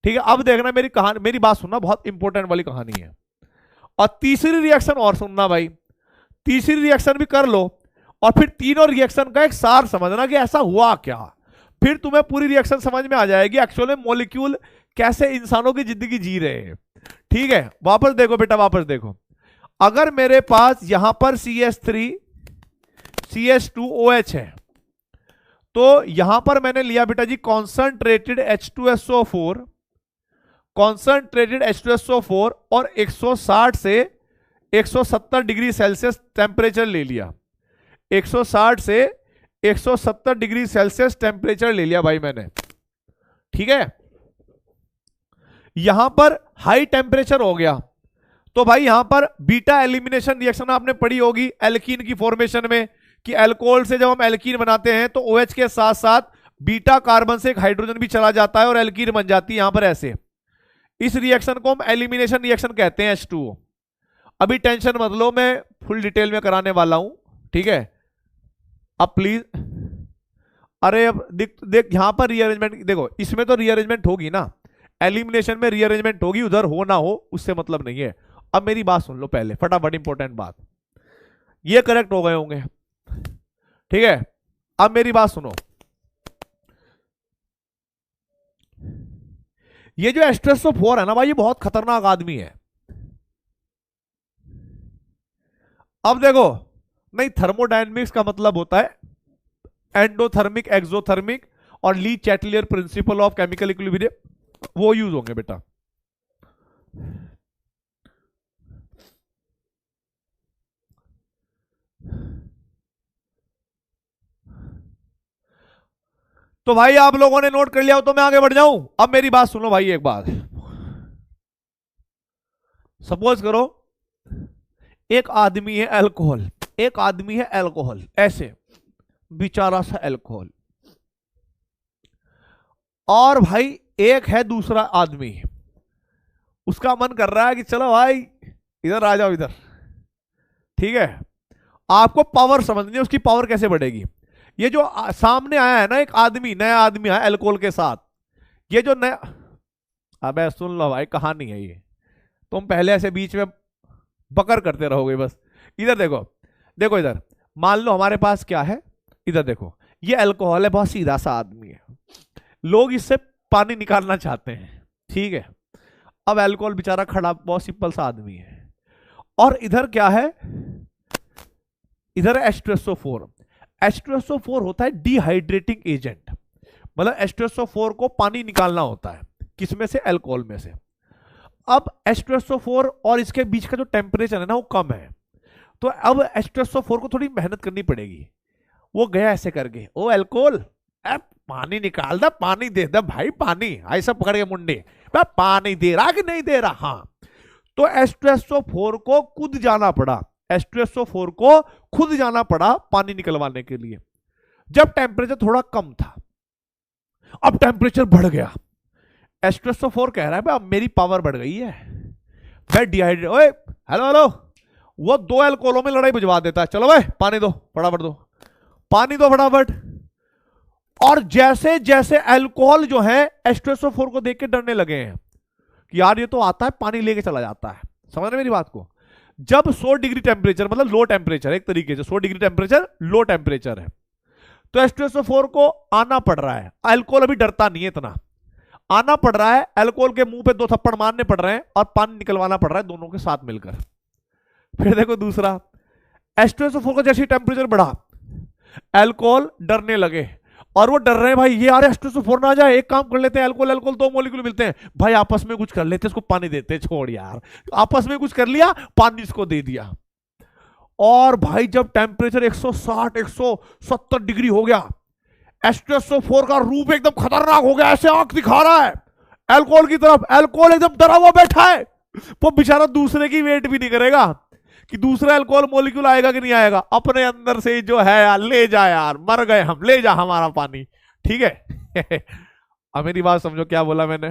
ठीक है, अब देखना मेरी कहानी, मेरी बात सुनना, बहुत इंपॉर्टेंट वाली कहानी है। और तीसरी रिएक्शन और सुनना भाई, तीसरी रिएक्शन भी कर लो, और फिर तीनों रिएक्शन का एक सार समझना कि ऐसा हुआ क्या, फिर तुम्हें पूरी रिएक्शन समझ में आ जाएगी एक्चुअली मॉलिक्यूल कैसे इंसानों की जिंदगी जी रहे हैं, ठीक है। वापस देखो बेटा, वापस देखो, अगर मेरे पास यहां पर CH3 CH2OH है, तो यहां पर मैंने लिया बेटा जी कॉन्संट्रेटेड H2SO4, कॉन्संट्रेटेड H2SO4, और 160 से 170 डिग्री सेल्सियस टेम्परेचर ले लिया, 160 से 170 डिग्री सेल्सियस टेम्परेचर ले लिया भाई मैंने, ठीक है। यहां पर हाई टेम्परेचर हो गया, तो भाई यहां पर बीटा एलिमिनेशन रिएक्शन आपने पढ़ी होगी एल्कीन की फॉर्मेशन में, कि अल्कोहल से जब हम एल्कीन बनाते हैं तो OH के साथ साथ बीटा कार्बन से एक हाइड्रोजन भी चला जाता है और एल्कीन बन जाती है यहां पर ऐसे। इस रिएक्शन को हम एलिमिनेशन रिएक्शन कहते हैं, H2O। अभी टेंशन मत लो, मैं फुल डिटेल में कराने वाला हूं, ठीक है। अब प्लीज, अरे अब देख यहां पर रीअरेंजमेंट देखो, इसमें तो रीअरेंजमेंट होगी ना, एलिमिनेशन में रीअरेंजमेंट होगी, उधर हो ना हो उससे मतलब नहीं है। अब मेरी बात सुन लो पहले फटाफट, इंपॉर्टेंट बात, ये करेक्ट हो गए होंगे, ठीक है। अब मेरी बात सुनो, ये जो H2SO4 है ना भाई, ये बहुत खतरनाक आदमी है। अब देखो, नहीं थर्मोडायनेमिक्स का मतलब होता है एंडोथर्मिक, एक्सोथर्मिक और ली Chatelier principle of chemical equilibrium, वो यूज होंगे बेटा। तो भाई आप लोगों ने नोट कर लिया हो तो मैं आगे बढ़ जाऊं। अब मेरी बात सुनो भाई, एक बात, सपोज करो एक आदमी है अल्कोहल, एक आदमी है अल्कोहल, ऐसे बेचारा सा अल्कोहल, और भाई एक है दूसरा आदमी, उसका मन कर रहा है कि चलो भाई इधर आ जाओ इधर, ठीक है। आपको पावर समझनी है, उसकी पावर कैसे बढ़ेगी। ये जो सामने आया है ना एक आदमी, नया आदमी है अल्कोहल के साथ, ये जो नया, अबे सुन लो भाई कहानी है ये, तुम पहले ऐसे बीच में बकर करते रहोगे बस। इधर देखो, देखो इधर, मान लो हमारे पास क्या है, इधर देखो, ये अल्कोहल है, बहुत सीधा सा आदमी है, लोग इससे पानी निकालना चाहते हैं, ठीक है। अब अल्कोहल बेचारा खड़ा, बहुत सिंपल सा आदमी है, और इधर क्या है, इधर H2SO4। H2SO4 होता है डिहाइड्रेटिंग एजेंट, मतलब H2SO4 को पानी निकालना होता है, किसमें से, अल्कोहल में से। अब H2SO4 और इसके बीच का जो टेम्परेचर है ना वो कम है, तो अब H2SO4 को थोड़ी मेहनत करनी पड़ेगी। वो गया ऐसे करके, ओ अल्कोहल पानी निकाल दे, पानी दे दे भाई, पानी, ऐसा पकड़ के मुंडे, पानी दे रहा कि नहीं दे रहा, हाँ। तो H2SO4 को खुद जाना पड़ा, H2SO4 को खुद जाना पड़ा पानी निकलवाने के लिए, जब टेम्परेचर थोड़ा कम था। अब टेम्परेचर बढ़ गया, H2SO4 कह रहा है अब मेरी पावर बढ़ गई है, मैं डिहाइड्रेट, ओए हेलो हेलो, वो दो अल्कोहलों में लड़ाई बुझवा देता है, चलो भाई पानी दो फटाफट, दो पानी दो फटाफट। और जैसे जैसे अल्कोहल जो है H2SO4 को देख के डरने लगे हैं कि यार ये तो आता है पानी लेके चला जाता है, समझ रहे मेरी बात को। जब 100 डिग्री टेम्परेचर, मतलब लो टेम्परेचर, एक तरीके से 100 डिग्री टेम्परेचर लो टेम्परेचर है, तो H2SO4 को आना पड़ रहा है, अल्कोहल अभी डरता नहीं है इतना, आना पड़ रहा है, अल्कोहल के मुंह पे 2 थप्पड़ मारने पड़ रहे हैं और पानी निकलवाना पड़ रहा है दोनों के साथ मिलकर। फिर देखो दूसरा, H2SO4 का जैसे टेम्परेचर बढ़ा, अल्कोहल डरने लगे, और वो डर रहे हैं भाई ये यार H2SO4 ना आ जाए, एक काम कर लेते हैं, अल्कोहल अल्कोहल 2 मॉलिक्यूल मिलते हैं भाई, आपस में कुछ कर लेते हैं, इसको पानी देते हैं, छोड़ यार, आपस में कुछ कर लिया, पानी इसको दे दिया। और भाई जब टेम्परेचर 160 170 डिग्री हो गया, H2SO4 का रूप एकदम खतरनाक हो गया, ऐसे आंख दिखा रहा है अल्कोहल की तरफ, अल्कोहल एकदम डरा हुआ बैठा है, वो बेचारा दूसरे की वेट भी नहीं करेगा कि दूसरा अल्कोहल मॉलिक्यूल आएगा कि नहीं आएगा, अपने अंदर से जो है यार ले जा यार, मर गए हम, ले जा हमारा पानी, ठीक है। अब मेरी बात समझो क्या बोला मैंने,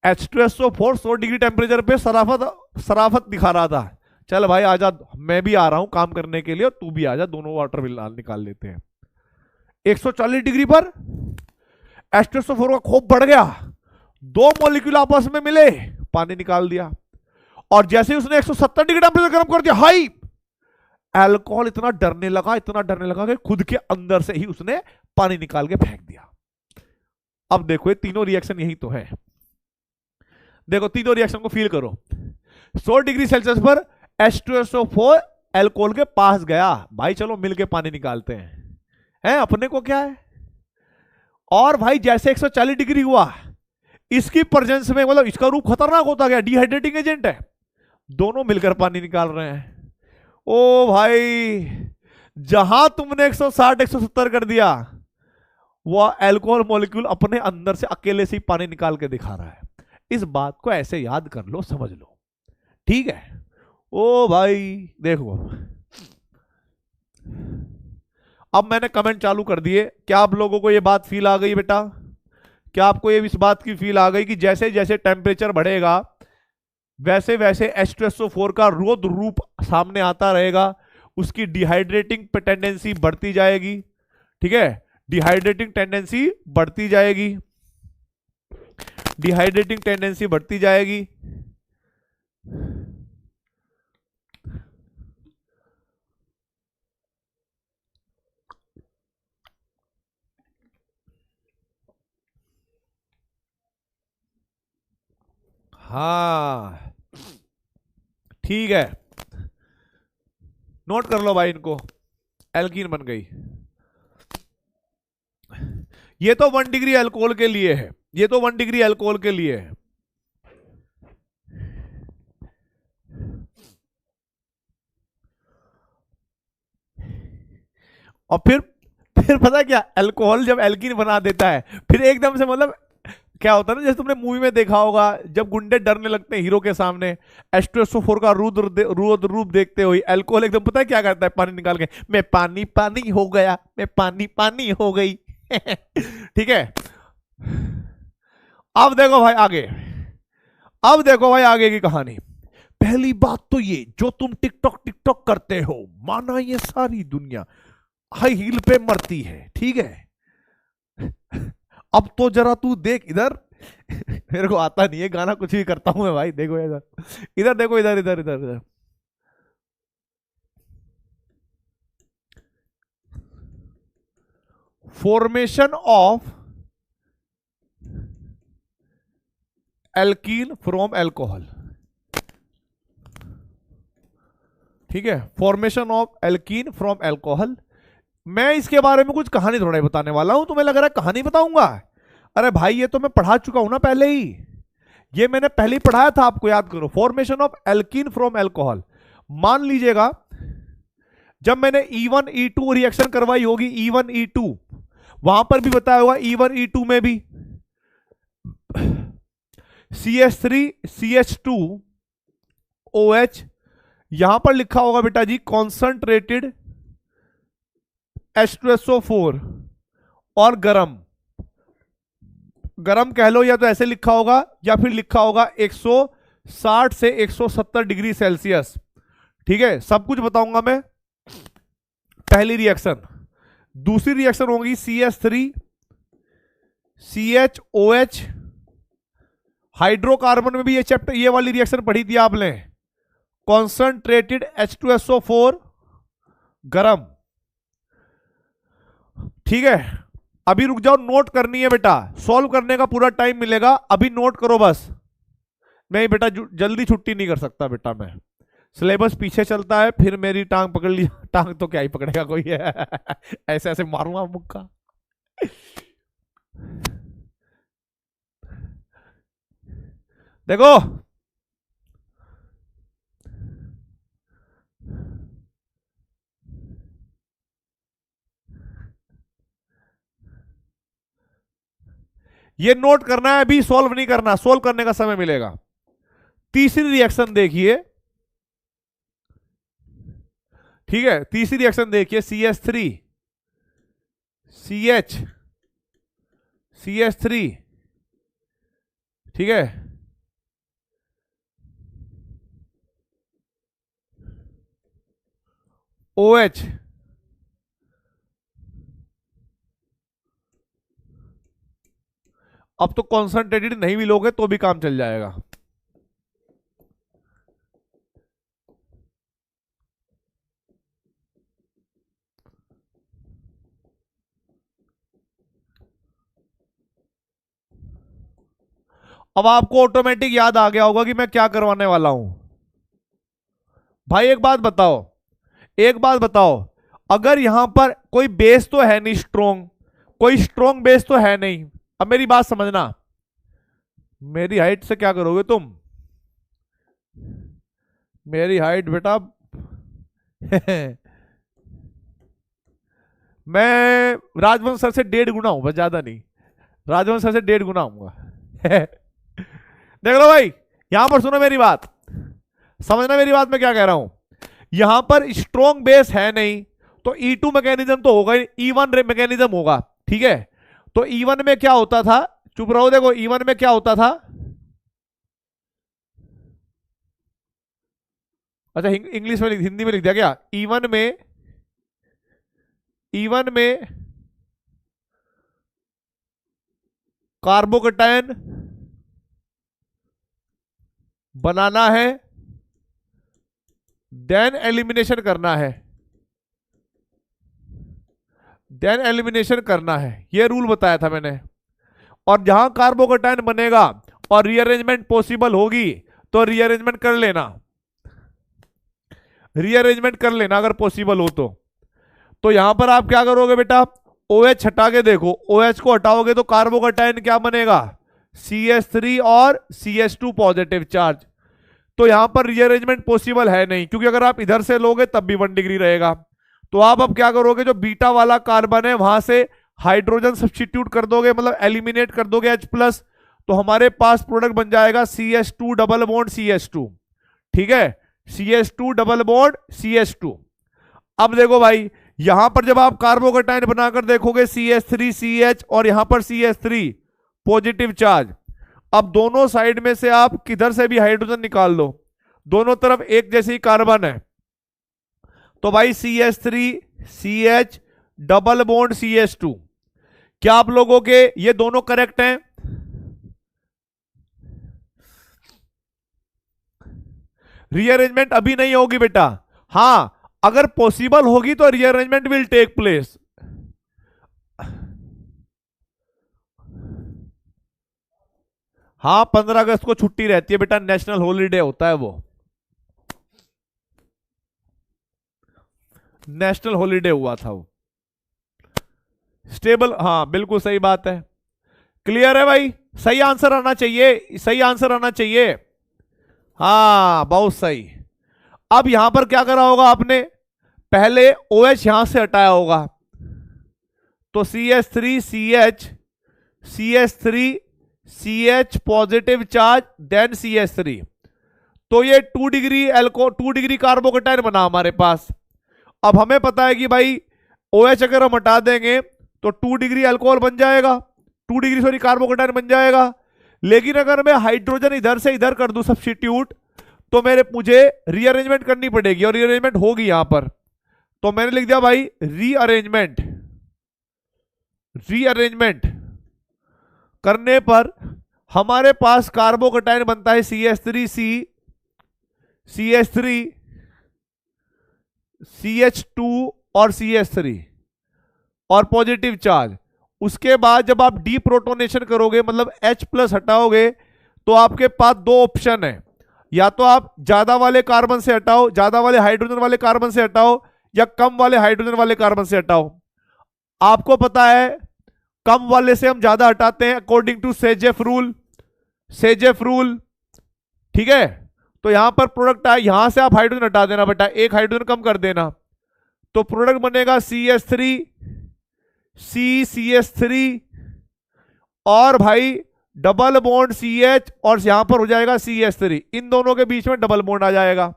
H2SO4 100 डिग्री टेम्परेचर पे सराफत दिखा रहा था, चल भाई आजा, मैं भी आ रहा हूं काम करने के लिए और तू भी आजा, दोनों वाटर निकाल लेते हैं। 140 डिग्री पर H2SO4 का खौफ बढ़ गया, 2 मॉलिक्यूल आपस में मिले, पानी निकाल दिया, और जैसे उसने 170 डिग्री टेम्परेचर गर्म कर दिया, हाई अल्कोहल इतना डरने लगा कि खुद के अंदर से ही उसने पानी निकाल के फेंक दिया। अब देखो ये तीनों रिएक्शन यही तो है, देखो तीनों रिएक्शन को फील करो। 100 डिग्री सेल्सियस पर H2SO4 अल्कोहल के पास गया, भाई चलो मिलके पानी निकालते हैं, अपने को क्या है, और भाई जैसे 140 डिग्री हुआ, इसकी प्रेजेंस में मतलब इसका रूप खतरनाक होता गया, डिहाइड्रेटिंग एजेंट है, दोनों मिलकर पानी निकाल रहे हैं। ओ भाई जहां तुमने 160 170 कर दिया, वह अल्कोहल मॉलिक्यूल अपने अंदर से अकेले से ही पानी निकाल के दिखा रहा है। इस बात को ऐसे याद कर लो, समझ लो, ठीक है। ओ भाई देखो, अब मैंने कमेंट चालू कर दिए, क्या आप लोगों को यह बात फील आ गई बेटा, क्या आपको ये इस बात की फील आ गई कि जैसे जैसे टेम्परेचर बढ़ेगा वैसे वैसे H2SO4 का रौद्र रूप सामने आता रहेगा, उसकी डिहाइड्रेटिंग टेंडेंसी बढ़ती जाएगी, ठीक है, डिहाइड्रेटिंग टेंडेंसी बढ़ती जाएगी, डिहाइड्रेटिंग टेंडेंसी बढ़ती जाएगी। हाँ ठीक है, नोट कर लो भाई इनको, एल्कीन बन गई। ये तो 1 डिग्री अल्कोहल के लिए है, ये तो 1 डिग्री अल्कोहल के लिए है। और फिर पता क्या, अल्कोहल जब एल्कीन बना देता है, फिर एकदम से मतलब क्या होता है ना, जैसे तुमने मूवी में देखा होगा, जब गुंडे डरने लगते हैं हीरो के सामने, H2SO4 का रौद्र रूप देखते हुए अल्कोहल एकदम पता है क्या करता है, पानी निकाल के, मैं पानी पानी हो गया, मैं पानी पानी हो गई। ठीक है, अब देखो भाई आगे, अब देखो भाई आगे की कहानी। पहली बात तो ये, जो तुम टिकटॉक करते हो, माना ये सारी दुनिया हाई हील पे मरती है, ठीक है। अब तो जरा तू देख इधर, मेरे को आता नहीं है गाना, कुछ भी करता हूं मैं भाई, देखो इधर, इधर देखो, इधर इधर इधर इधर, formation of alkene from alcohol, ठीक है, formation of alkene from alcohol. मैं इसके बारे में कुछ कहानी थोड़ा ही बताने वाला हूं, तुम्हें लग रहा है कहानी बताऊंगा, अरे भाई ये तो मैं पढ़ा चुका हूं ना पहले ही, ये मैंने पहले ही पढ़ाया था, आपको याद करो, formation of alkene from alcohol. मान लीजिएगा जब मैंने E1 E2 रिएक्शन करवाई होगी, E1 E2, वहां पर भी बताया होगा, E1 E2 में भी CH3 CH2 OH, यहां पर लिखा होगा बेटा जी कॉन्संट्रेटेड H2SO4, और गरम कह लो, या तो ऐसे लिखा होगा या फिर लिखा होगा 160 से 170 डिग्री सेल्सियस, ठीक है, सब कुछ बताऊंगा मैं। पहली रिएक्शन, दूसरी रिएक्शन होगी CH3 CHOH, हाइड्रोकार्बन में भी ये चैप्टर, ये वाली रिएक्शन पढ़ी थी आपने, कॉन्संट्रेटेड H2SO4 गरम, ठीक है, अभी रुक जाओ, नोट करनी है बेटा, सॉल्व करने का पूरा टाइम मिलेगा, अभी नोट करो बस। नहीं बेटा जल्दी छुट्टी नहीं कर सकता बेटा मैं, सिलेबस पीछे चलता है, फिर मेरी टांग पकड़ ली, टांग तो क्या ही पकड़ेगा कोई है ऐसे ऐसे मारूंगा मुक्का। देखो ये नोट करना है, अभी सॉल्व नहीं करना, सॉल्व करने का समय मिलेगा। तीसरी रिएक्शन देखिए, ठीक है, तीसरी रिएक्शन देखिए, CH3 CH CH3, ठीक है, OH, अब तो कॉन्सेंट्रेटेड नहीं भी लोगे तो भी काम चल जाएगा। अब आपको ऑटोमेटिक याद आ गया होगा कि मैं क्या करवाने वाला हूं। भाई एक बात बताओ, एक बात बताओ, अगर यहां पर कोई बेस तो है नहीं स्ट्रोंग, कोई स्ट्रोंग बेस तो है नहीं, अब मेरी बात समझना, मेरी हाइट से क्या करोगे तुम, मेरी हाइट बेटा मैं राजवंश सर से 1.5 गुना हूं, बस ज्यादा नहीं, राजवंश सर से 1.5 गुना हूंगा देख लो भाई, यहां पर सुनो मेरी बात, समझना मेरी बात मैं क्या कह रहा हूं। यहां पर स्ट्रॉन्ग बेस है नहीं, तो E2 मैकेनिज्म तो होगा ही, E1 मैकेनिज्म होगा, ठीक है। तो E1 में क्या होता था, चुप रहो, देखो E1 में क्या होता था, अच्छा इंग्लिश में हिंदी में लिख दिया क्या, E1 में, E1 में कार्बोकैटायन बनाना है, देन एलिमिनेशन करना है, देन एलिमिनेशन करना है, यह रूल बताया था मैंने। और जहां कार्बोकैटायन बनेगा और रीअरेंजमेंट पॉसिबल होगी तो रीअरेंजमेंट कर लेना, रीअरेंजमेंट कर लेना अगर पॉसिबल हो तो यहां पर आप क्या करोगे बेटा, OH हटा के देखो, OH को हटाओगे तो कार्बोकैटायन क्या बनेगा, CH3 और CH2 पॉजिटिव चार्ज। तो यहां पर रीअरेंजमेंट पॉसिबल है नहीं, क्योंकि अगर आप इधर से लोगे तब भी 1 डिग्री रहेगा। तो आप अब क्या करोगे, जो बीटा वाला कार्बन है वहां से हाइड्रोजन सब्स्टिट्यूट कर दोगे, मतलब एलिमिनेट कर दोगे H+, तो हमारे पास प्रोडक्ट बन जाएगा CH2 डबल बॉन्ड CH2, ठीक है, CH2 डबल बॉन्ड CH2। अब देखो भाई, यहां पर जब आप कार्बोकैटायन बनाकर देखोगे CH3 CH और यहां पर CH3 पॉजिटिव चार्ज, अब दोनों साइड में से आप किधर से भी हाइड्रोजन निकाल लो, दोनों तरफ एक जैसी कार्बन है, तो भाई CH3 CH double bond CH2, क्या आप लोगों के ये दोनों करेक्ट हैं, रीअरेंजमेंट अभी नहीं होगी बेटा, हां अगर पॉसिबल होगी तो रीअरेंजमेंट विल टेक प्लेस। हाँ 15 अगस्त को छुट्टी रहती है बेटा, नेशनल हॉलीडे होता है वो, नेशनल हॉलीडे हुआ था वो, स्टेबल, हाँ बिल्कुल सही बात है, क्लियर है भाई, सही आंसर आना चाहिए, सही आंसर आना चाहिए, हाँ बहुत सही। अब यहां पर क्या करा होगा आपने, पहले OH यहां से हटाया होगा, तो CH3 CH CH3 CH positive charge then CH3, तो ये 2 डिग्री 2 डिग्री कार्बोकैटायन बना हमारे पास। अब हमें पता है कि भाई OH अगर हम हटा देंगे तो 2 डिग्री अल्कोहल बन जाएगा, 2 डिग्री सॉरी कार्बोकैटायन बन जाएगा। लेकिन अगर मैं हाइड्रोजन इधर से इधर कर दूं सब्स्टिट्यूट, तो मुझे रीअरेंजमेंट करनी पड़ेगी, और रीअरेंजमेंट होगी यहां पर, तो मैंने लिख दिया भाई रीअरेंजमेंट, रीअरेंजमेंट करने पर हमारे पास कार्बोकैटायन बनता है CH3C CH3 CH2 और CH3, और पॉजिटिव चार्ज। उसके बाद जब आप डीप्रोटोनेशन करोगे, मतलब H प्लस हटाओगे, तो आपके पास दो ऑप्शन है, या तो आप ज्यादा वाले कार्बन से हटाओ, ज्यादा वाले हाइड्रोजन वाले कार्बन से हटाओ, या कम वाले हाइड्रोजन वाले कार्बन से हटाओ। आपको पता है कम वाले से हम ज्यादा हटाते हैं अकॉर्डिंग टू सेजेफ रूल। सेजेफ रूल, ठीक है। तो यहां पर प्रोडक्ट आए, यहां से आप हाइड्रोजन हटा देना बेटा, एक हाइड्रोजन कम कर देना, तो प्रोडक्ट बनेगा CH3, CCH3, और भाई डबल बॉन्ड CH, और यहां पर हो जाएगा CH3, इन दोनों के बीच में डबल बॉन्ड आ जाएगा।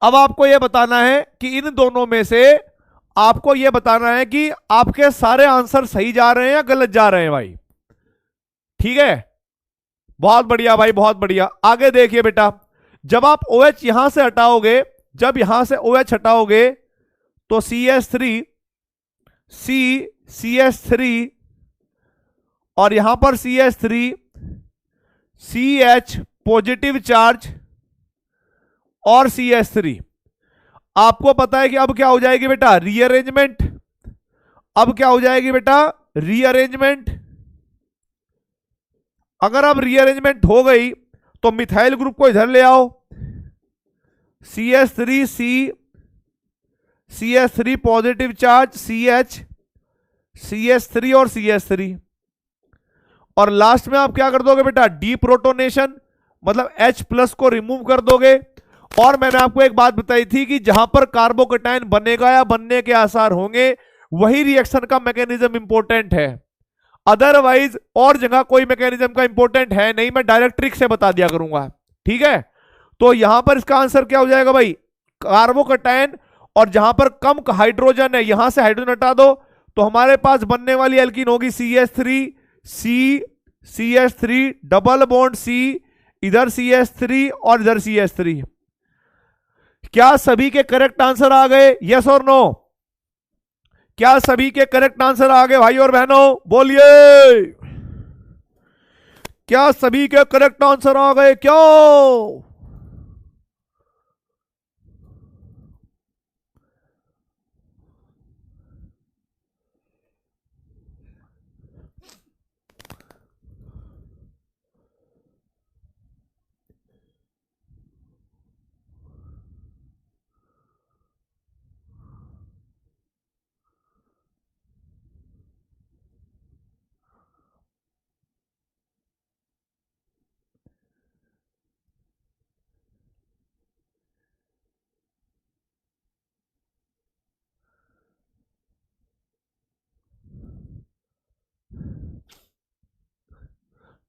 अब आपको यह बताना है कि इन दोनों में से आपको यह बताना है कि आपके सारे आंसर सही जा रहे हैं या गलत जा रहे हैं भाई। ठीक है, बहुत बढ़िया भाई, बहुत बढ़िया। आगे देखिए बेटा, जब आप OH यहां से हटाओगे, जब यहां से OH हटाओगे तो CH3, CH3, और यहां पर CH3, CH पॉजिटिव चार्ज और CH3। आपको पता है कि अब क्या हो जाएगी बेटा, रीअरेंजमेंट। अब क्या हो जाएगी बेटा, रीअरेंजमेंट। अगर अब रीअरेंजमेंट हो गई तो मिथाइल ग्रुप को इधर ले आओ, CH3C, CH3 positive charge, CH, CH3 और CH3, और लास्ट में आप क्या कर दोगे बेटा, डीप्रोटोनेशन, मतलब H प्लस को रिमूव कर दोगे। और मैंने आपको एक बात बताई थी कि जहां पर कार्बोकेटाइन बनेगा या बनने के आसार होंगे, वही रिएक्शन का मैकेनिज्म इंपॉर्टेंट है, अदरवाइज और जगह कोई मैकेनिज्म का इंपॉर्टेंट है नहीं। मैं डायरेक्ट ट्रिक से बता दिया करूंगा, ठीक है। तो यहां पर इसका आंसर क्या हो जाएगा भाई, कार्बोकेटाइन, और जहां पर कम हाइड्रोजन है यहां से हाइड्रोजन हटा दो, तो हमारे पास बनने वाली एल्कीन होगी CH3, C, CH3 double bond C, इधर CH3 और इधर CH3। क्या सभी के करेक्ट आंसर आ गए, यस और नो? क्या सभी के करेक्ट आंसर आ गए भाई और बहनों, बोलिए। क्या सभी के करेक्ट आंसर आ गए क्यों?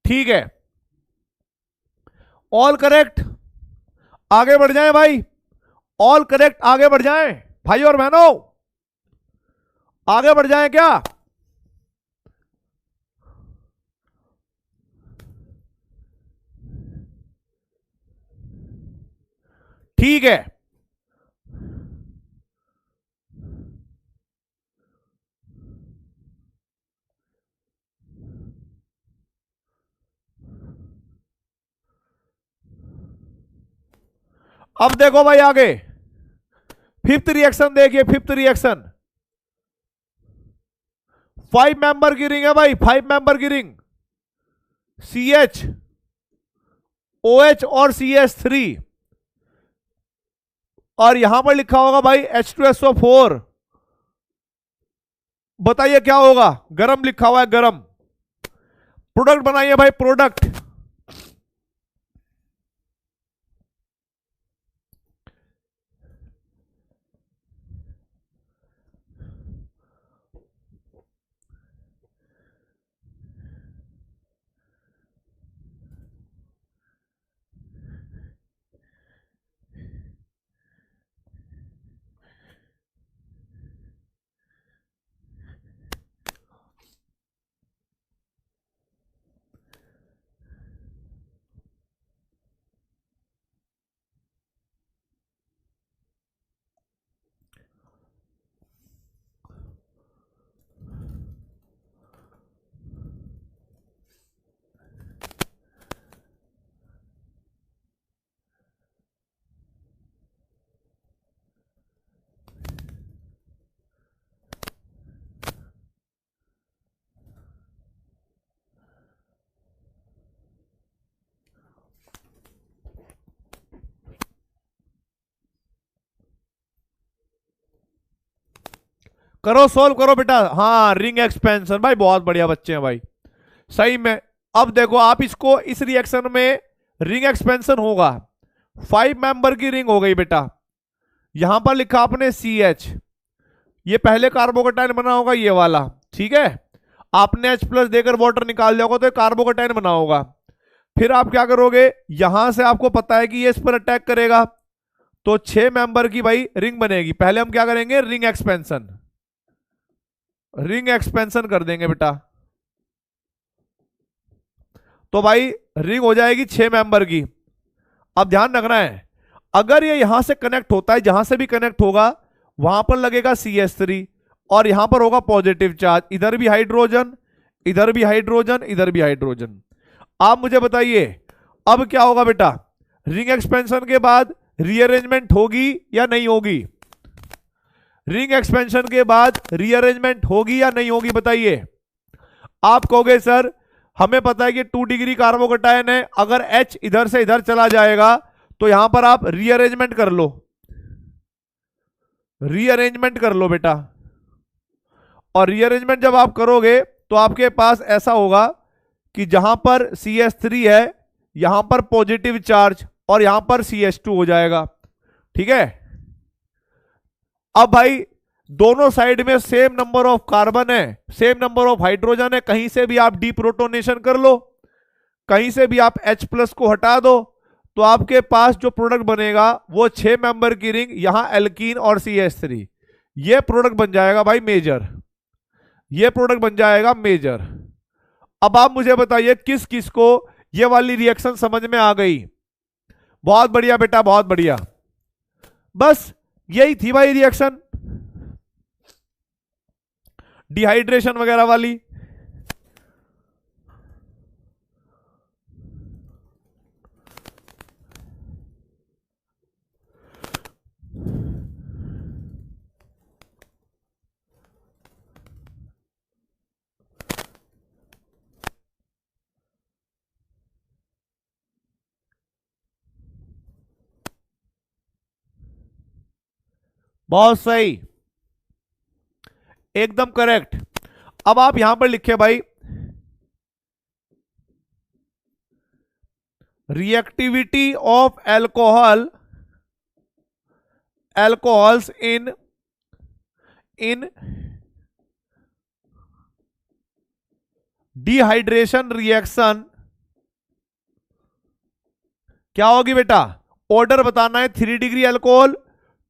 ठीक है, ऑल करेक्ट, आगे बढ़ जाएं भाई, ऑल करेक्ट, आगे बढ़ जाएं भाई और बहनों, आगे बढ़ जाएं क्या? ठीक है, अब देखो भाई आगे, फिफ्थ रिएक्शन देखिए, फिफ्थ रिएक्शन 5 मेंबर की रिंग है भाई, 5 मेंबर की रिंग, CH, OH और CH3, और यहां पर लिखा होगा भाई H2SO4। बताइए क्या होगा, गरम लिखा हुआ है, गरम। प्रोडक्ट बनाइए भाई, प्रोडक्ट। करो, सोल्व करो बेटा। हाँ, रिंग एक्सपेंशन भाई, बहुत बढ़िया बच्चे हैं भाई, सही में। अब देखो आप इसको, इस रिएक्शन में रिंग एक्सपेंशन होगा, 5 मेंबर की रिंग हो गई बेटा। यहां पर लिखा आपने CH, ये पहले कार्बोकेटाइन बना होगा ये वाला, ठीक है। आपने H+ देकर वाटर निकाल दिया होगा तो कार्बोकेटाइन बना होगा। फिर आप क्या करोगे, यहां से आपको पता है कि ये इस पर अटैक करेगा, तो 6 मेंबर की भाई रिंग बनेगी। पहले हम क्या करेंगे, रिंग एक्सपेंशन, रिंग एक्सपेंशन कर देंगे बेटा। तो भाई रिंग हो जाएगी 6 मेंबर की। अब ध्यान रखना है, अगर ये यहां से कनेक्ट होता है, जहां से भी कनेक्ट होगा वहां पर लगेगा CH3 और यहां पर होगा पॉजिटिव चार्ज, इधर भी हाइड्रोजन, इधर भी हाइड्रोजन, इधर भी हाइड्रोजन। आप मुझे बताइए अब क्या होगा बेटा, रिंग एक्सपेंशन के बाद रीअरेंजमेंट होगी या नहीं होगी? रिंग एक्सपेंशन के बाद रीअरेंजमेंट होगी या नहीं होगी बताइए। आप कहोगे सर हमें पता है कि 2 डिग्री कार्बोकेटायन है, अगर H इधर से इधर चला जाएगा तो यहां पर आप रीअरेंजमेंट कर लो, रीअरेंजमेंट कर लो बेटा। और रीअरेंजमेंट जब आप करोगे तो आपके पास ऐसा होगा कि जहां पर CH3 है यहां पर पॉजिटिव चार्ज और यहां पर CH2 हो जाएगा, ठीक है। अब भाई दोनों साइड में सेम नंबर ऑफ कार्बन है, सेम नंबर ऑफ हाइड्रोजन है, कहीं से भी आप डीप्रोटोनेशन कर लो, कहीं से भी आप H+ को हटा दो, तो आपके पास जो प्रोडक्ट बनेगा वो 6 मेंबर की रिंग, यहां एल्कीन और CH3, ये प्रोडक्ट बन जाएगा भाई मेजर, ये प्रोडक्ट बन जाएगा मेजर। अब आप मुझे बताइए किस किस को ये वाली रिएक्शन समझ में आ गई? बहुत बढ़िया बेटा, बहुत बढ़िया। बस यही थी भाई रिएक्शन, डिहाइड्रेशन वगैरह वाली। बहुत सही, एकदम करेक्ट। अब आप यहां पर लिखे भाई reactivity of alcohol, alcohols in dehydration reaction क्या होगी बेटा? ऑर्डर बताना है, 3 डिग्री अल्कोहल,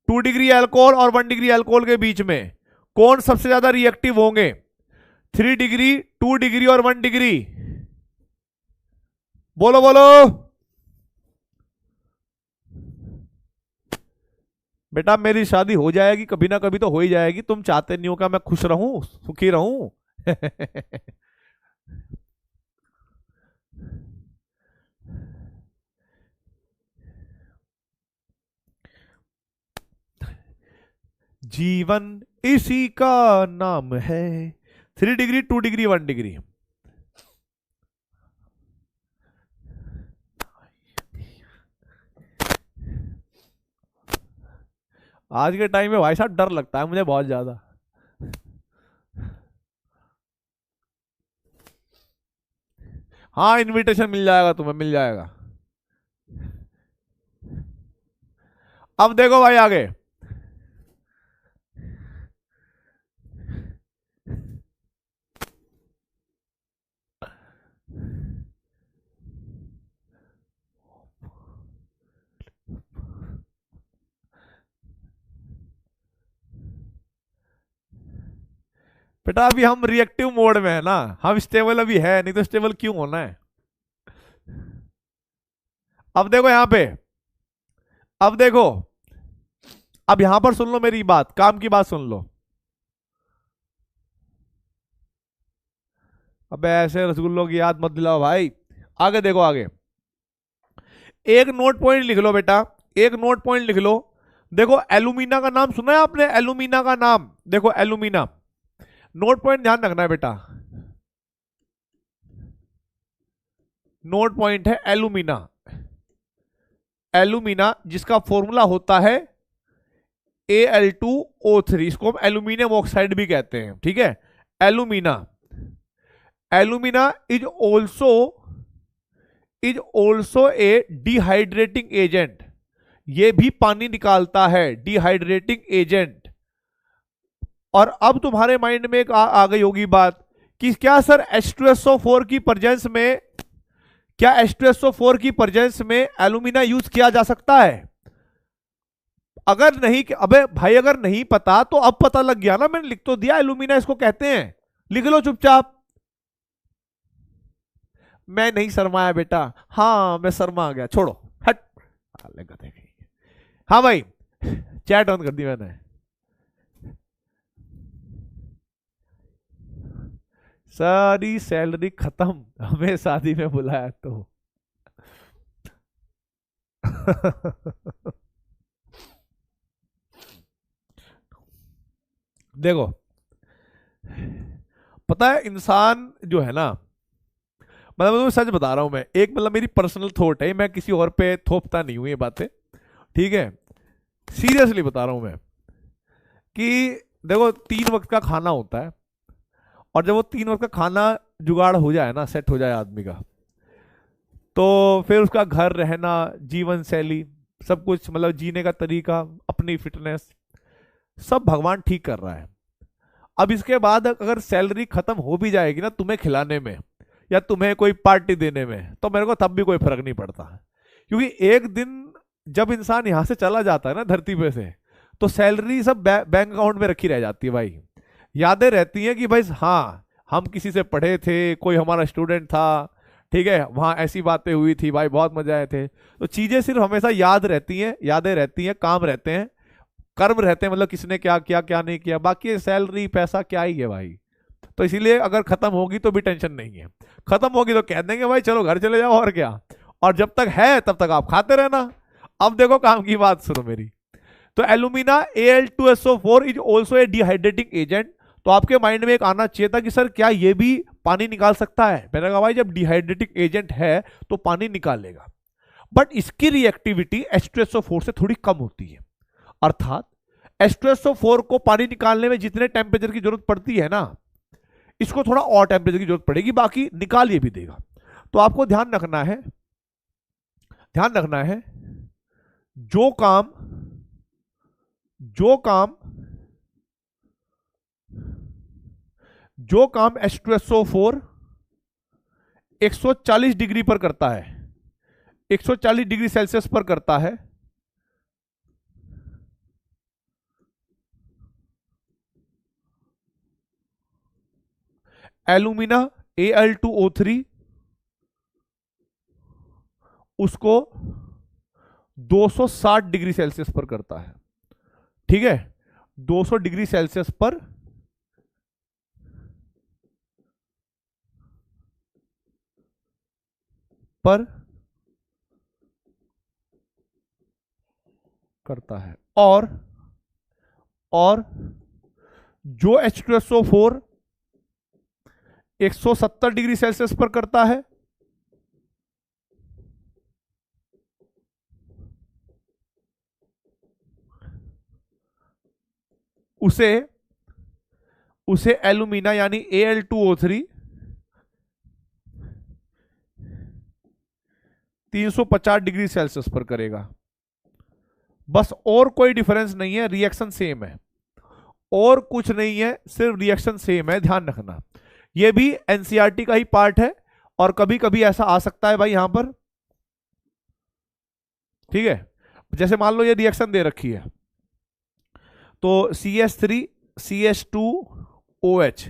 2 डिग्री अल्कोहल और 1 डिग्री अल्कोहल के बीच में कौन सबसे ज्यादा रिएक्टिव होंगे? 3 डिग्री, 2 डिग्री और 1 डिग्री, बोलो बोलो बेटा। मेरी शादी हो जाएगी कभी ना कभी तो हो ही जाएगी, तुम चाहते नहीं हो क्या मैं खुश रहूं, सुखी रहूं? जीवन इसी का नाम है, 3 डिग्री, 2 डिग्री, 1 डिग्री। आज के टाइम में भाई साहब डर लगता है मुझे बहुत ज्यादा। हाँ इनविटेशन मिल जाएगा तुम्हें, मिल जाएगा। अब देखो भाई आगे, बेटा अभी हम रिएक्टिव मोड में है ना, हम स्टेबल अभी है नहीं, तो स्टेबल क्यों होना है? अब देखो यहां पे, अब देखो, अब यहां पर सुन लो मेरी बात, काम की बात सुन लो। अब ऐसे रसगुल्लों की याद मत दिलाओ भाई। आगे देखो, आगे एक नोट पॉइंट लिख लो बेटा, एक नोट पॉइंट लिख लो। देखो एलुमिना का नाम सुना है आपने? एलुमिना का नाम देखो, एलुमिना। नोट पॉइंट ध्यान रखना है बेटा, नोट पॉइंट है एलुमिना। एलुमिना जिसका फॉर्मूला होता है Al2O3, इसको हम एल्यूमिनियम ऑक्साइड भी कहते हैं, ठीक है। Alumina, alumina is also a dehydrating agent, ये भी पानी निकालता है, डिहाइड्रेटिंग एजेंट। और अब तुम्हारे माइंड में एक आ गई होगी बात कि क्या सर H2SO4 की प्रेजेंस में, क्या H2SO4 की प्रेजेंस में एल्यूमिना यूज किया जा सकता है? अगर नहीं, अबे भाई अगर नहीं पता तो अब पता लग गया ना, मैंने लिख तो दिया एल्यूमिना इसको कहते हैं, लिख लो चुपचाप। मैं नहीं शर्माया बेटा, हाँ मैं शर्मा गया, छोड़ो हट। हाँ भाई, चैट ऑन कर दी मैंने। सारी सैलरी खत्म, हमें शादी में बुलाया तो। देखो, पता है इंसान जो है ना, मतलब मैं सच बता रहा हूं, मैं एक मतलब मेरी पर्सनल थॉट है, मैं किसी और पे थोपता नहीं हूं ये बातें, ठीक है। सीरियसली बता रहा हूं मैं कि देखो 3 वक्त का खाना होता है, और जब वो 3 वक्त का खाना जुगाड़ हो जाए ना, सेट हो जाए आदमी का, तो फिर उसका घर रहना, जीवन शैली, सब कुछ, मतलब जीने का तरीका, अपनी फिटनेस, सब भगवान ठीक कर रहा है। अब इसके बाद अगर सैलरी खत्म हो भी जाएगी ना तुम्हें खिलाने में या तुम्हें कोई पार्टी देने में, तो मेरे को तब भी कोई फर्क नहीं पड़ता, क्योंकि एक दिन जब इंसान यहां से चला जाता है ना धरती पे से, तो सैलरी सब बैंक अकाउंट में रखी रह जाती है भाई। यादें रहती हैं कि भाई हाँ हम किसी से पढ़े थे, कोई हमारा स्टूडेंट था, ठीक है, वहां ऐसी बातें हुई थी भाई, बहुत मजा आए थे। तो चीजें सिर्फ हमेशा याद रहती हैं, यादें रहती हैं, काम रहते हैं, कर्म रहते हैं, मतलब किसने क्या किया क्या नहीं किया, बाकी सैलरी पैसा क्या ही है भाई। तो इसीलिए अगर खत्म होगी तो भी टेंशन नहीं है, खत्म होगी तो कह देंगे भाई चलो घर चले जाओ और क्या, और जब तक है तब तक आप खाते रहना। अब देखो काम की बात सुनो मेरी, तो alumina Al2SO4 is also a dehydrating agent. तो आपके माइंड में एक आना चाहिए था कि सर क्या ये भी पानी निकाल सकता है? मैंने कहा भाई जब डिहाइड्रेटिंग एजेंट है तो पानी निकालेगा, बट इसकी रिएक्टिविटी H2SO4 से थोड़ी कम होती है, अर्थात H2SO4 को पानी निकालने में जितने टेम्परेचर की जरूरत पड़ती है ना, इसको थोड़ा और टेम्परेचर की जरूरत पड़ेगी, बाकी निकाल ये भी देगा। तो आपको ध्यान रखना है, ध्यान रखना है, जो काम जो काम जो काम H2SO4 140 डिग्री पर करता है, 140 डिग्री सेल्सियस पर करता है, एल्यूमिना Al2O3 उसको 260 डिग्री सेल्सियस पर करता है, ठीक है, 200 डिग्री सेल्सियस पर करता है। और जो H2SO4 170 डिग्री सेल्सियस पर करता है, उसे उसे एल्यूमिना यानी Al2O3 350 डिग्री सेल्सियस पर करेगा। बस, और कोई डिफरेंस नहीं है, रिएक्शन सेम है, और कुछ नहीं है, सिर्फ रिएक्शन सेम है, ध्यान रखना। ये भी एनसीईआरटी का ही पार्ट है, और कभी कभी ऐसा आ सकता है भाई यहां पर, ठीक है। जैसे मान लो ये रिएक्शन दे रखी है, तो CH3CH2OH,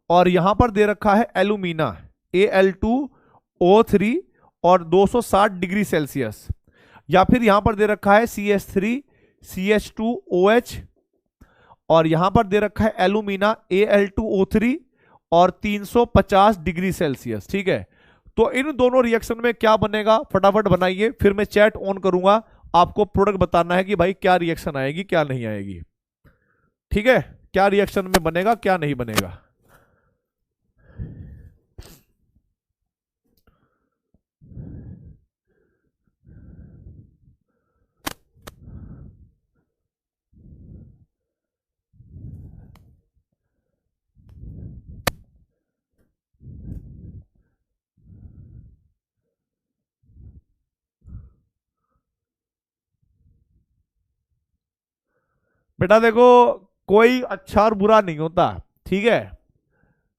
और यहां पर दे रखा है एल्यूमिना Al2O3 और 260 डिग्री सेल्सियस, या फिर यहां पर दे रखा है CH3CH2OH और यहां पर दे रखा है एल्यूमिना Al2O3 और 350 डिग्री सेल्सियस, ठीक है। तो इन दोनों रिएक्शन में क्या बनेगा, फटाफट बनाइए, फिर मैं चैट ऑन करूंगा, आपको प्रोडक्ट बताना है कि भाई क्या रिएक्शन आएगी क्या नहीं आएगी, ठीक है, क्या रिएक्शन में बनेगा क्या नहीं बनेगा। बेटा देखो, कोई अच्छा और बुरा नहीं होता, ठीक है।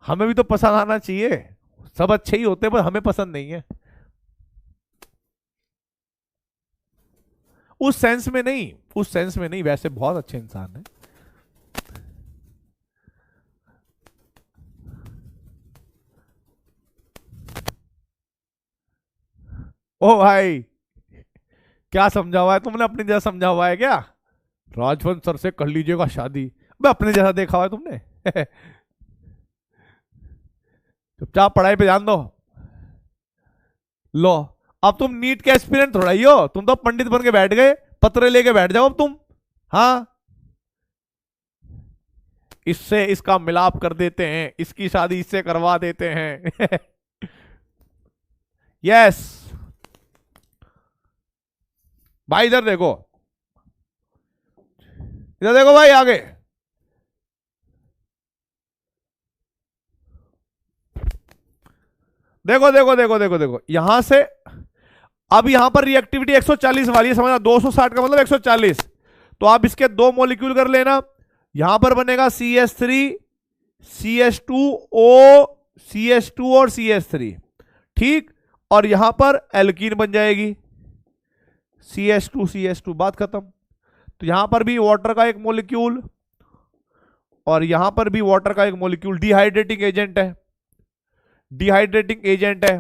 हमें भी तो पसंद आना चाहिए, सब अच्छे ही होते पर हमें पसंद नहीं है, उस सेंस में नहीं, उस सेंस में नहीं, वैसे बहुत अच्छे इंसान है। ओ भाई, क्या समझा हुआ है तुमने, अपने जैसा समझा हुआ है क्या? राजवंश सर से कर लीजिएगा शादी, मैं अपने जैसा देखा हुआ है तुमने? चुपचाप पढ़ाई पे ध्यान दो। लो, अब तुम नीट के एस्पिरेंट थोड़ा ही हो, तुम तो पंडित बन के बैठ गए, पत्र लेके बैठ जाओ अब तुम। हाँ, इससे इसका मिलाप कर देते हैं, इसकी शादी इससे करवा देते हैं। यस। भाई इधर देखो, इधर देखो भाई आगे। देखो देखो देखो देखो देखो, यहां से अब यहां पर रिएक्टिविटी 140 वाली है, समझना, 260 का मतलब 140। तो आप इसके दो मॉलिक्यूल कर लेना, यहां पर बनेगा CH3 CH2O CH2 और CH3, ठीक। और यहां पर एल्कीन बन जाएगी CH2 CH2, बात खत्म। तो यहां पर भी वाटर का एक मॉलिक्यूल और यहां पर भी वाटर का एक मॉलिक्यूल, डिहाइड्रेटिंग एजेंट है, डिहाइड्रेटिंग एजेंट है।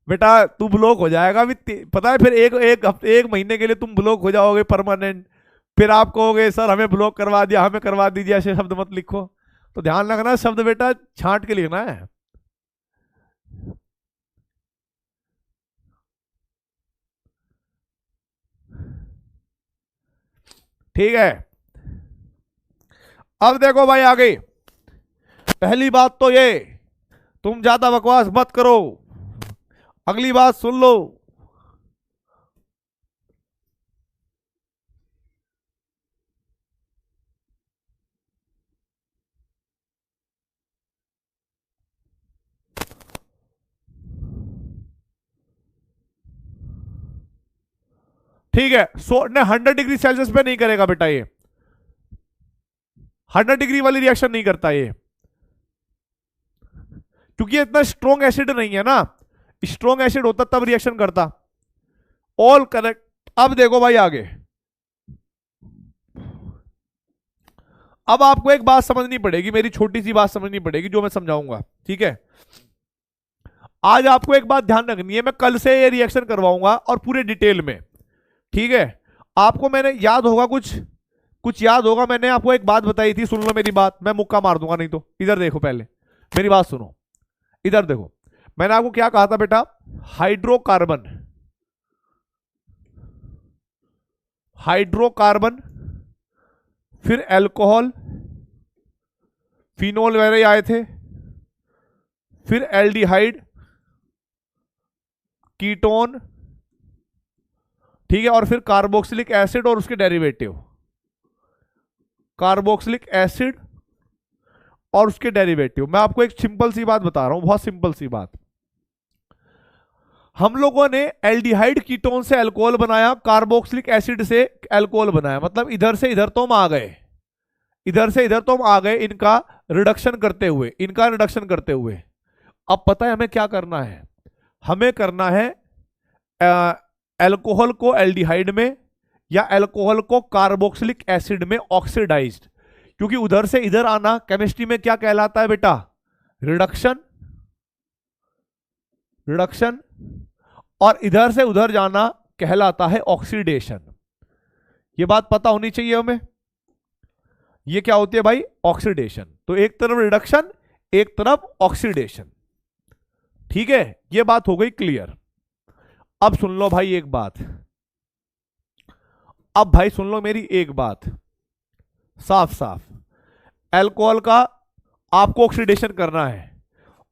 बेटा तू ब्लॉक हो जाएगा अभी, पता है, फिर एक एक हफ्ते, एक महीने के लिए तुम ब्लॉक हो जाओगे परमानेंट। फिर आप कहोगे सर हमें ब्लॉक करवा दिया, हमें करवा दीजिए, ऐसे शब्द मत लिखो। तो ध्यान रखना, शब्द बेटा छांट के लिखना है। ठीक है, अब देखो भाई आगे। पहली बात तो ये, तुम ज्यादा बकवास मत करो, अगली बात सुन लो। ठीक है, 100 डिग्री सेल्सियस पे नहीं करेगा बेटा ये, 100 डिग्री वाली रिएक्शन नहीं करता ये, क्योंकि ये इतना स्ट्रॉन्ग एसिड नहीं है ना, स्ट्रॉन्ग एसिड होता तब रिएक्शन करता। All correct. अब देखो भाई आगे, अब आपको एक बात समझनी पड़ेगी, मेरी छोटी सी बात समझनी पड़ेगी जो मैं समझाऊंगा, ठीक है। आज आपको एक बात ध्यान रखनी है, मैं कल से ये रिएक्शन करवाऊंगा और पूरे डिटेल में, ठीक है। आपको मैंने याद होगा कुछ कुछ याद होगा, मैंने आपको एक बात बताई थी, सुन लो मेरी बात, मैं मुक्का मार दूंगा नहीं तो। इधर देखो, पहले मेरी बात सुनो, इधर देखो, मैंने आपको क्या कहा था बेटा, हाइड्रोकार्बन, हाइड्रोकार्बन, फिर अल्कोहल, फिनोल वगैरह आए थे, फिर एल्डिहाइड, कीटोन, ठीक है, और फिर कार्बोक्सिलिक एसिड और उसके डेरिवेटिव, कार्बोक्सिलिक एसिड और उसके डेरिवेटिव। मैं आपको एक सिंपल सी बात बता रहा हूं, बहुत सिंपल सी बात। हम लोगों ने एल्डिहाइड कीटोन से अल्कोहल बनाया, कार्बोक्सिलिक एसिड से अल्कोहल बनाया, मतलब इधर से इधर तो हम आ गए, इधर से इधर तो हम आ गए, इनका रिडक्शन करते हुए, इनका रिडक्शन करते हुए। अब पता है हमें क्या करना है, हमें करना है अल्कोहल को एल्डिहाइड में या अल्कोहल को कार्बोक्सिलिक एसिड में ऑक्सीडाइज्ड, क्योंकि उधर से इधर आना केमिस्ट्री में क्या कहलाता है बेटा, रिडक्शन, रिडक्शन, और इधर से उधर जाना कहलाता है ऑक्सीडेशन। ये बात पता होनी चाहिए हमें, ये क्या होती है भाई, ऑक्सीडेशन। तो एक तरफ रिडक्शन, एक तरफ ऑक्सीडेशन, ठीक है, ये बात हो गई क्लियर। अब सुन लो भाई एक बात, अब भाई सुन लो मेरी एक बात साफ साफ, अल्कोहल का आपको ऑक्सीडेशन करना है,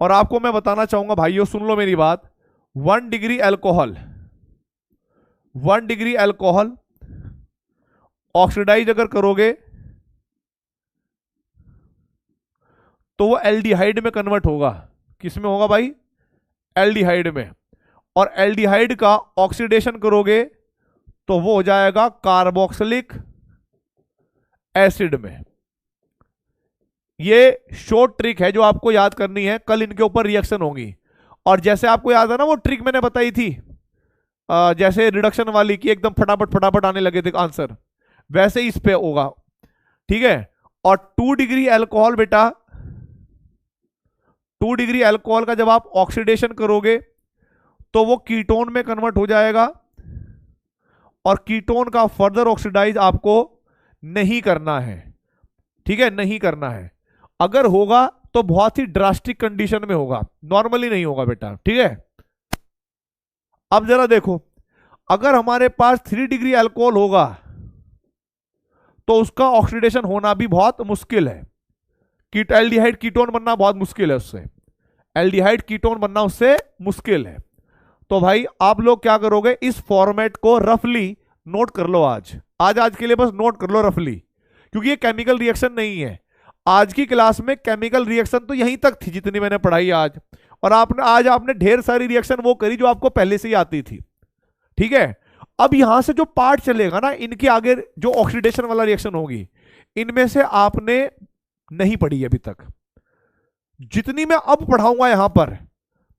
और आपको मैं बताना चाहूंगा भाइयों, सुन लो मेरी बात, 1 degree alcohol, 1 degree alcohol oxidise अगर करोगे तो वो एल्डिहाइड में कन्वर्ट होगा, किस में होगा भाई, एल्डिहाइड में, और एल्डिहाइड का ऑक्सीडेशन करोगे तो वो हो जाएगा कार्बोक्सिलिक एसिड में। ये शॉर्ट ट्रिक है जो आपको याद करनी है, कल इनके ऊपर रिएक्शन होंगी। और जैसे आपको याद है ना वो ट्रिक मैंने बताई थी, जैसे रिडक्शन वाली की, एकदम फटाफट फटाफट आने लगे थे आंसर, वैसे ही इस पे होगा, ठीक है। और 2 डिग्री अल्कोहल बेटा, 2 डिग्री अल्कोहल का जब आप ऑक्सीडेशन करोगे तो वो कीटोन में कन्वर्ट हो जाएगा, और कीटोन का फर्दर ऑक्सीडाइज आपको नहीं करना है, ठीक है, नहीं करना है। अगर होगा तो बहुत ही ड्रास्टिक कंडीशन में होगा, नॉर्मली नहीं होगा बेटा, ठीक है। अब जरा देखो, अगर हमारे पास 3 डिग्री अल्कोहल होगा तो उसका ऑक्सीडेशन होना भी बहुत मुश्किल है, एल्डिहाइड कीटोन बनना बहुत मुश्किल है उससे, एल्डिहाइड कीटोन बनना उससे मुश्किल है। तो भाई आप लोग क्या करोगे, इस फॉर्मेट को रफली नोट कर लो, आज के लिए बस नोट कर लो रफली, क्योंकि ये केमिकल रिएक्शन नहीं है। आज की क्लास में केमिकल रिएक्शन तो यहीं तक थी जितनी मैंने पढ़ाई आज, और आपने ढेर सारी रिएक्शन वो करी जो आपको पहले से ही आती थी, ठीक है। अब यहां से जो पार्ट चलेगा ना, इनके आगे जो ऑक्सीडेशन वाला रिएक्शन होगी, इनमें से आपने नहीं पढ़ी अभी तक। जितनी मैं अब पढ़ाऊंगा यहां पर,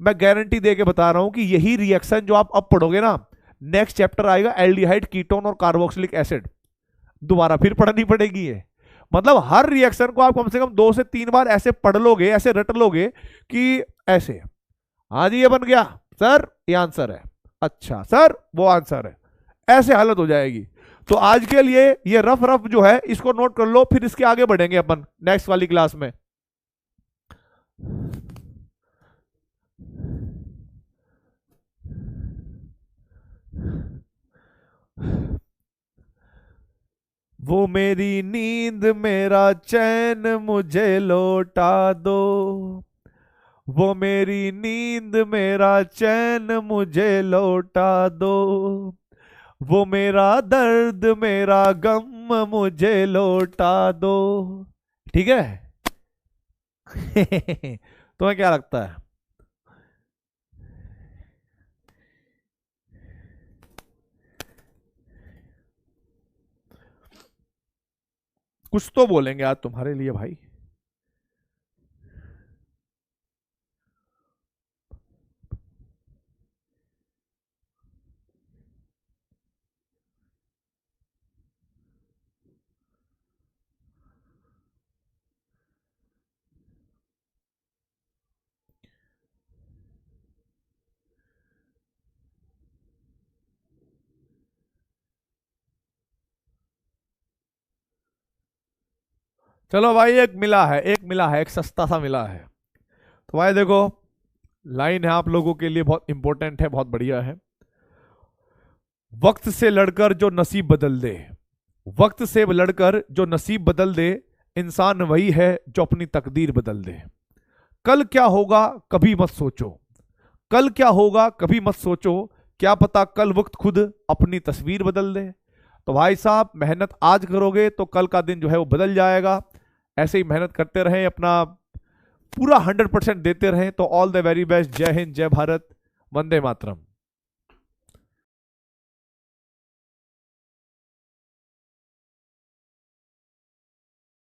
मैं गारंटी दे के बता रहा हूं कि यही रिएक्शन जो आप अब पढ़ोगे ना, नेक्स्ट चैप्टर आएगा एल्डिहाइड कीटोन और कार्बोक्सिलिक एसिड, दोबारा फिर पढ़नी पड़ेगी ये। मतलब हर रिएक्शन को आप कम से कम 2 से 3 बार ऐसे पढ़ लोगे, ऐसे रट लोगे कि ऐसे, हाँ जी ये बन गया सर, ये आंसर है, अच्छा सर वो आंसर है, ऐसे हालत हो जाएगी। तो आज के लिए ये रफ रफ जो है इसको नोट कर लो, फिर इसके आगे बढ़ेंगे अपन नेक्स्ट वाली क्लास में। वो मेरी नींद मेरा चैन मुझे लौटा दो, वो मेरी नींद मेरा चैन मुझे लौटा दो, वो मेरा दर्द मेरा गम मुझे लौटा दो, ठीक है। तुम्हें क्या लगता है? कुछ तो बोलेंगे आज तुम्हारे लिए भाई। चलो भाई, एक मिला है, एक मिला है, एक सस्ता सा मिला है। तो भाई देखो, लाइन है आप लोगों के लिए बहुत इंपॉर्टेंट है, बहुत बढ़िया है। वक्त से लड़कर जो नसीब बदल दे, वक्त से लड़कर जो नसीब बदल दे, इंसान वही है जो अपनी तकदीर बदल दे। कल क्या होगा कभी मत सोचो, कल क्या होगा कभी मत सोचो, क्या पता कल वक्त खुद अपनी तस्वीर बदल दे। तो भाई साहब, मेहनत आज करोगे तो कल का दिन जो है वो बदल जाएगा। ऐसे ही मेहनत करते रहें, अपना पूरा 100% देते रहें। तो ऑल द वेरी बेस्ट, जय हिंद, जय भारत, वंदे मातरम।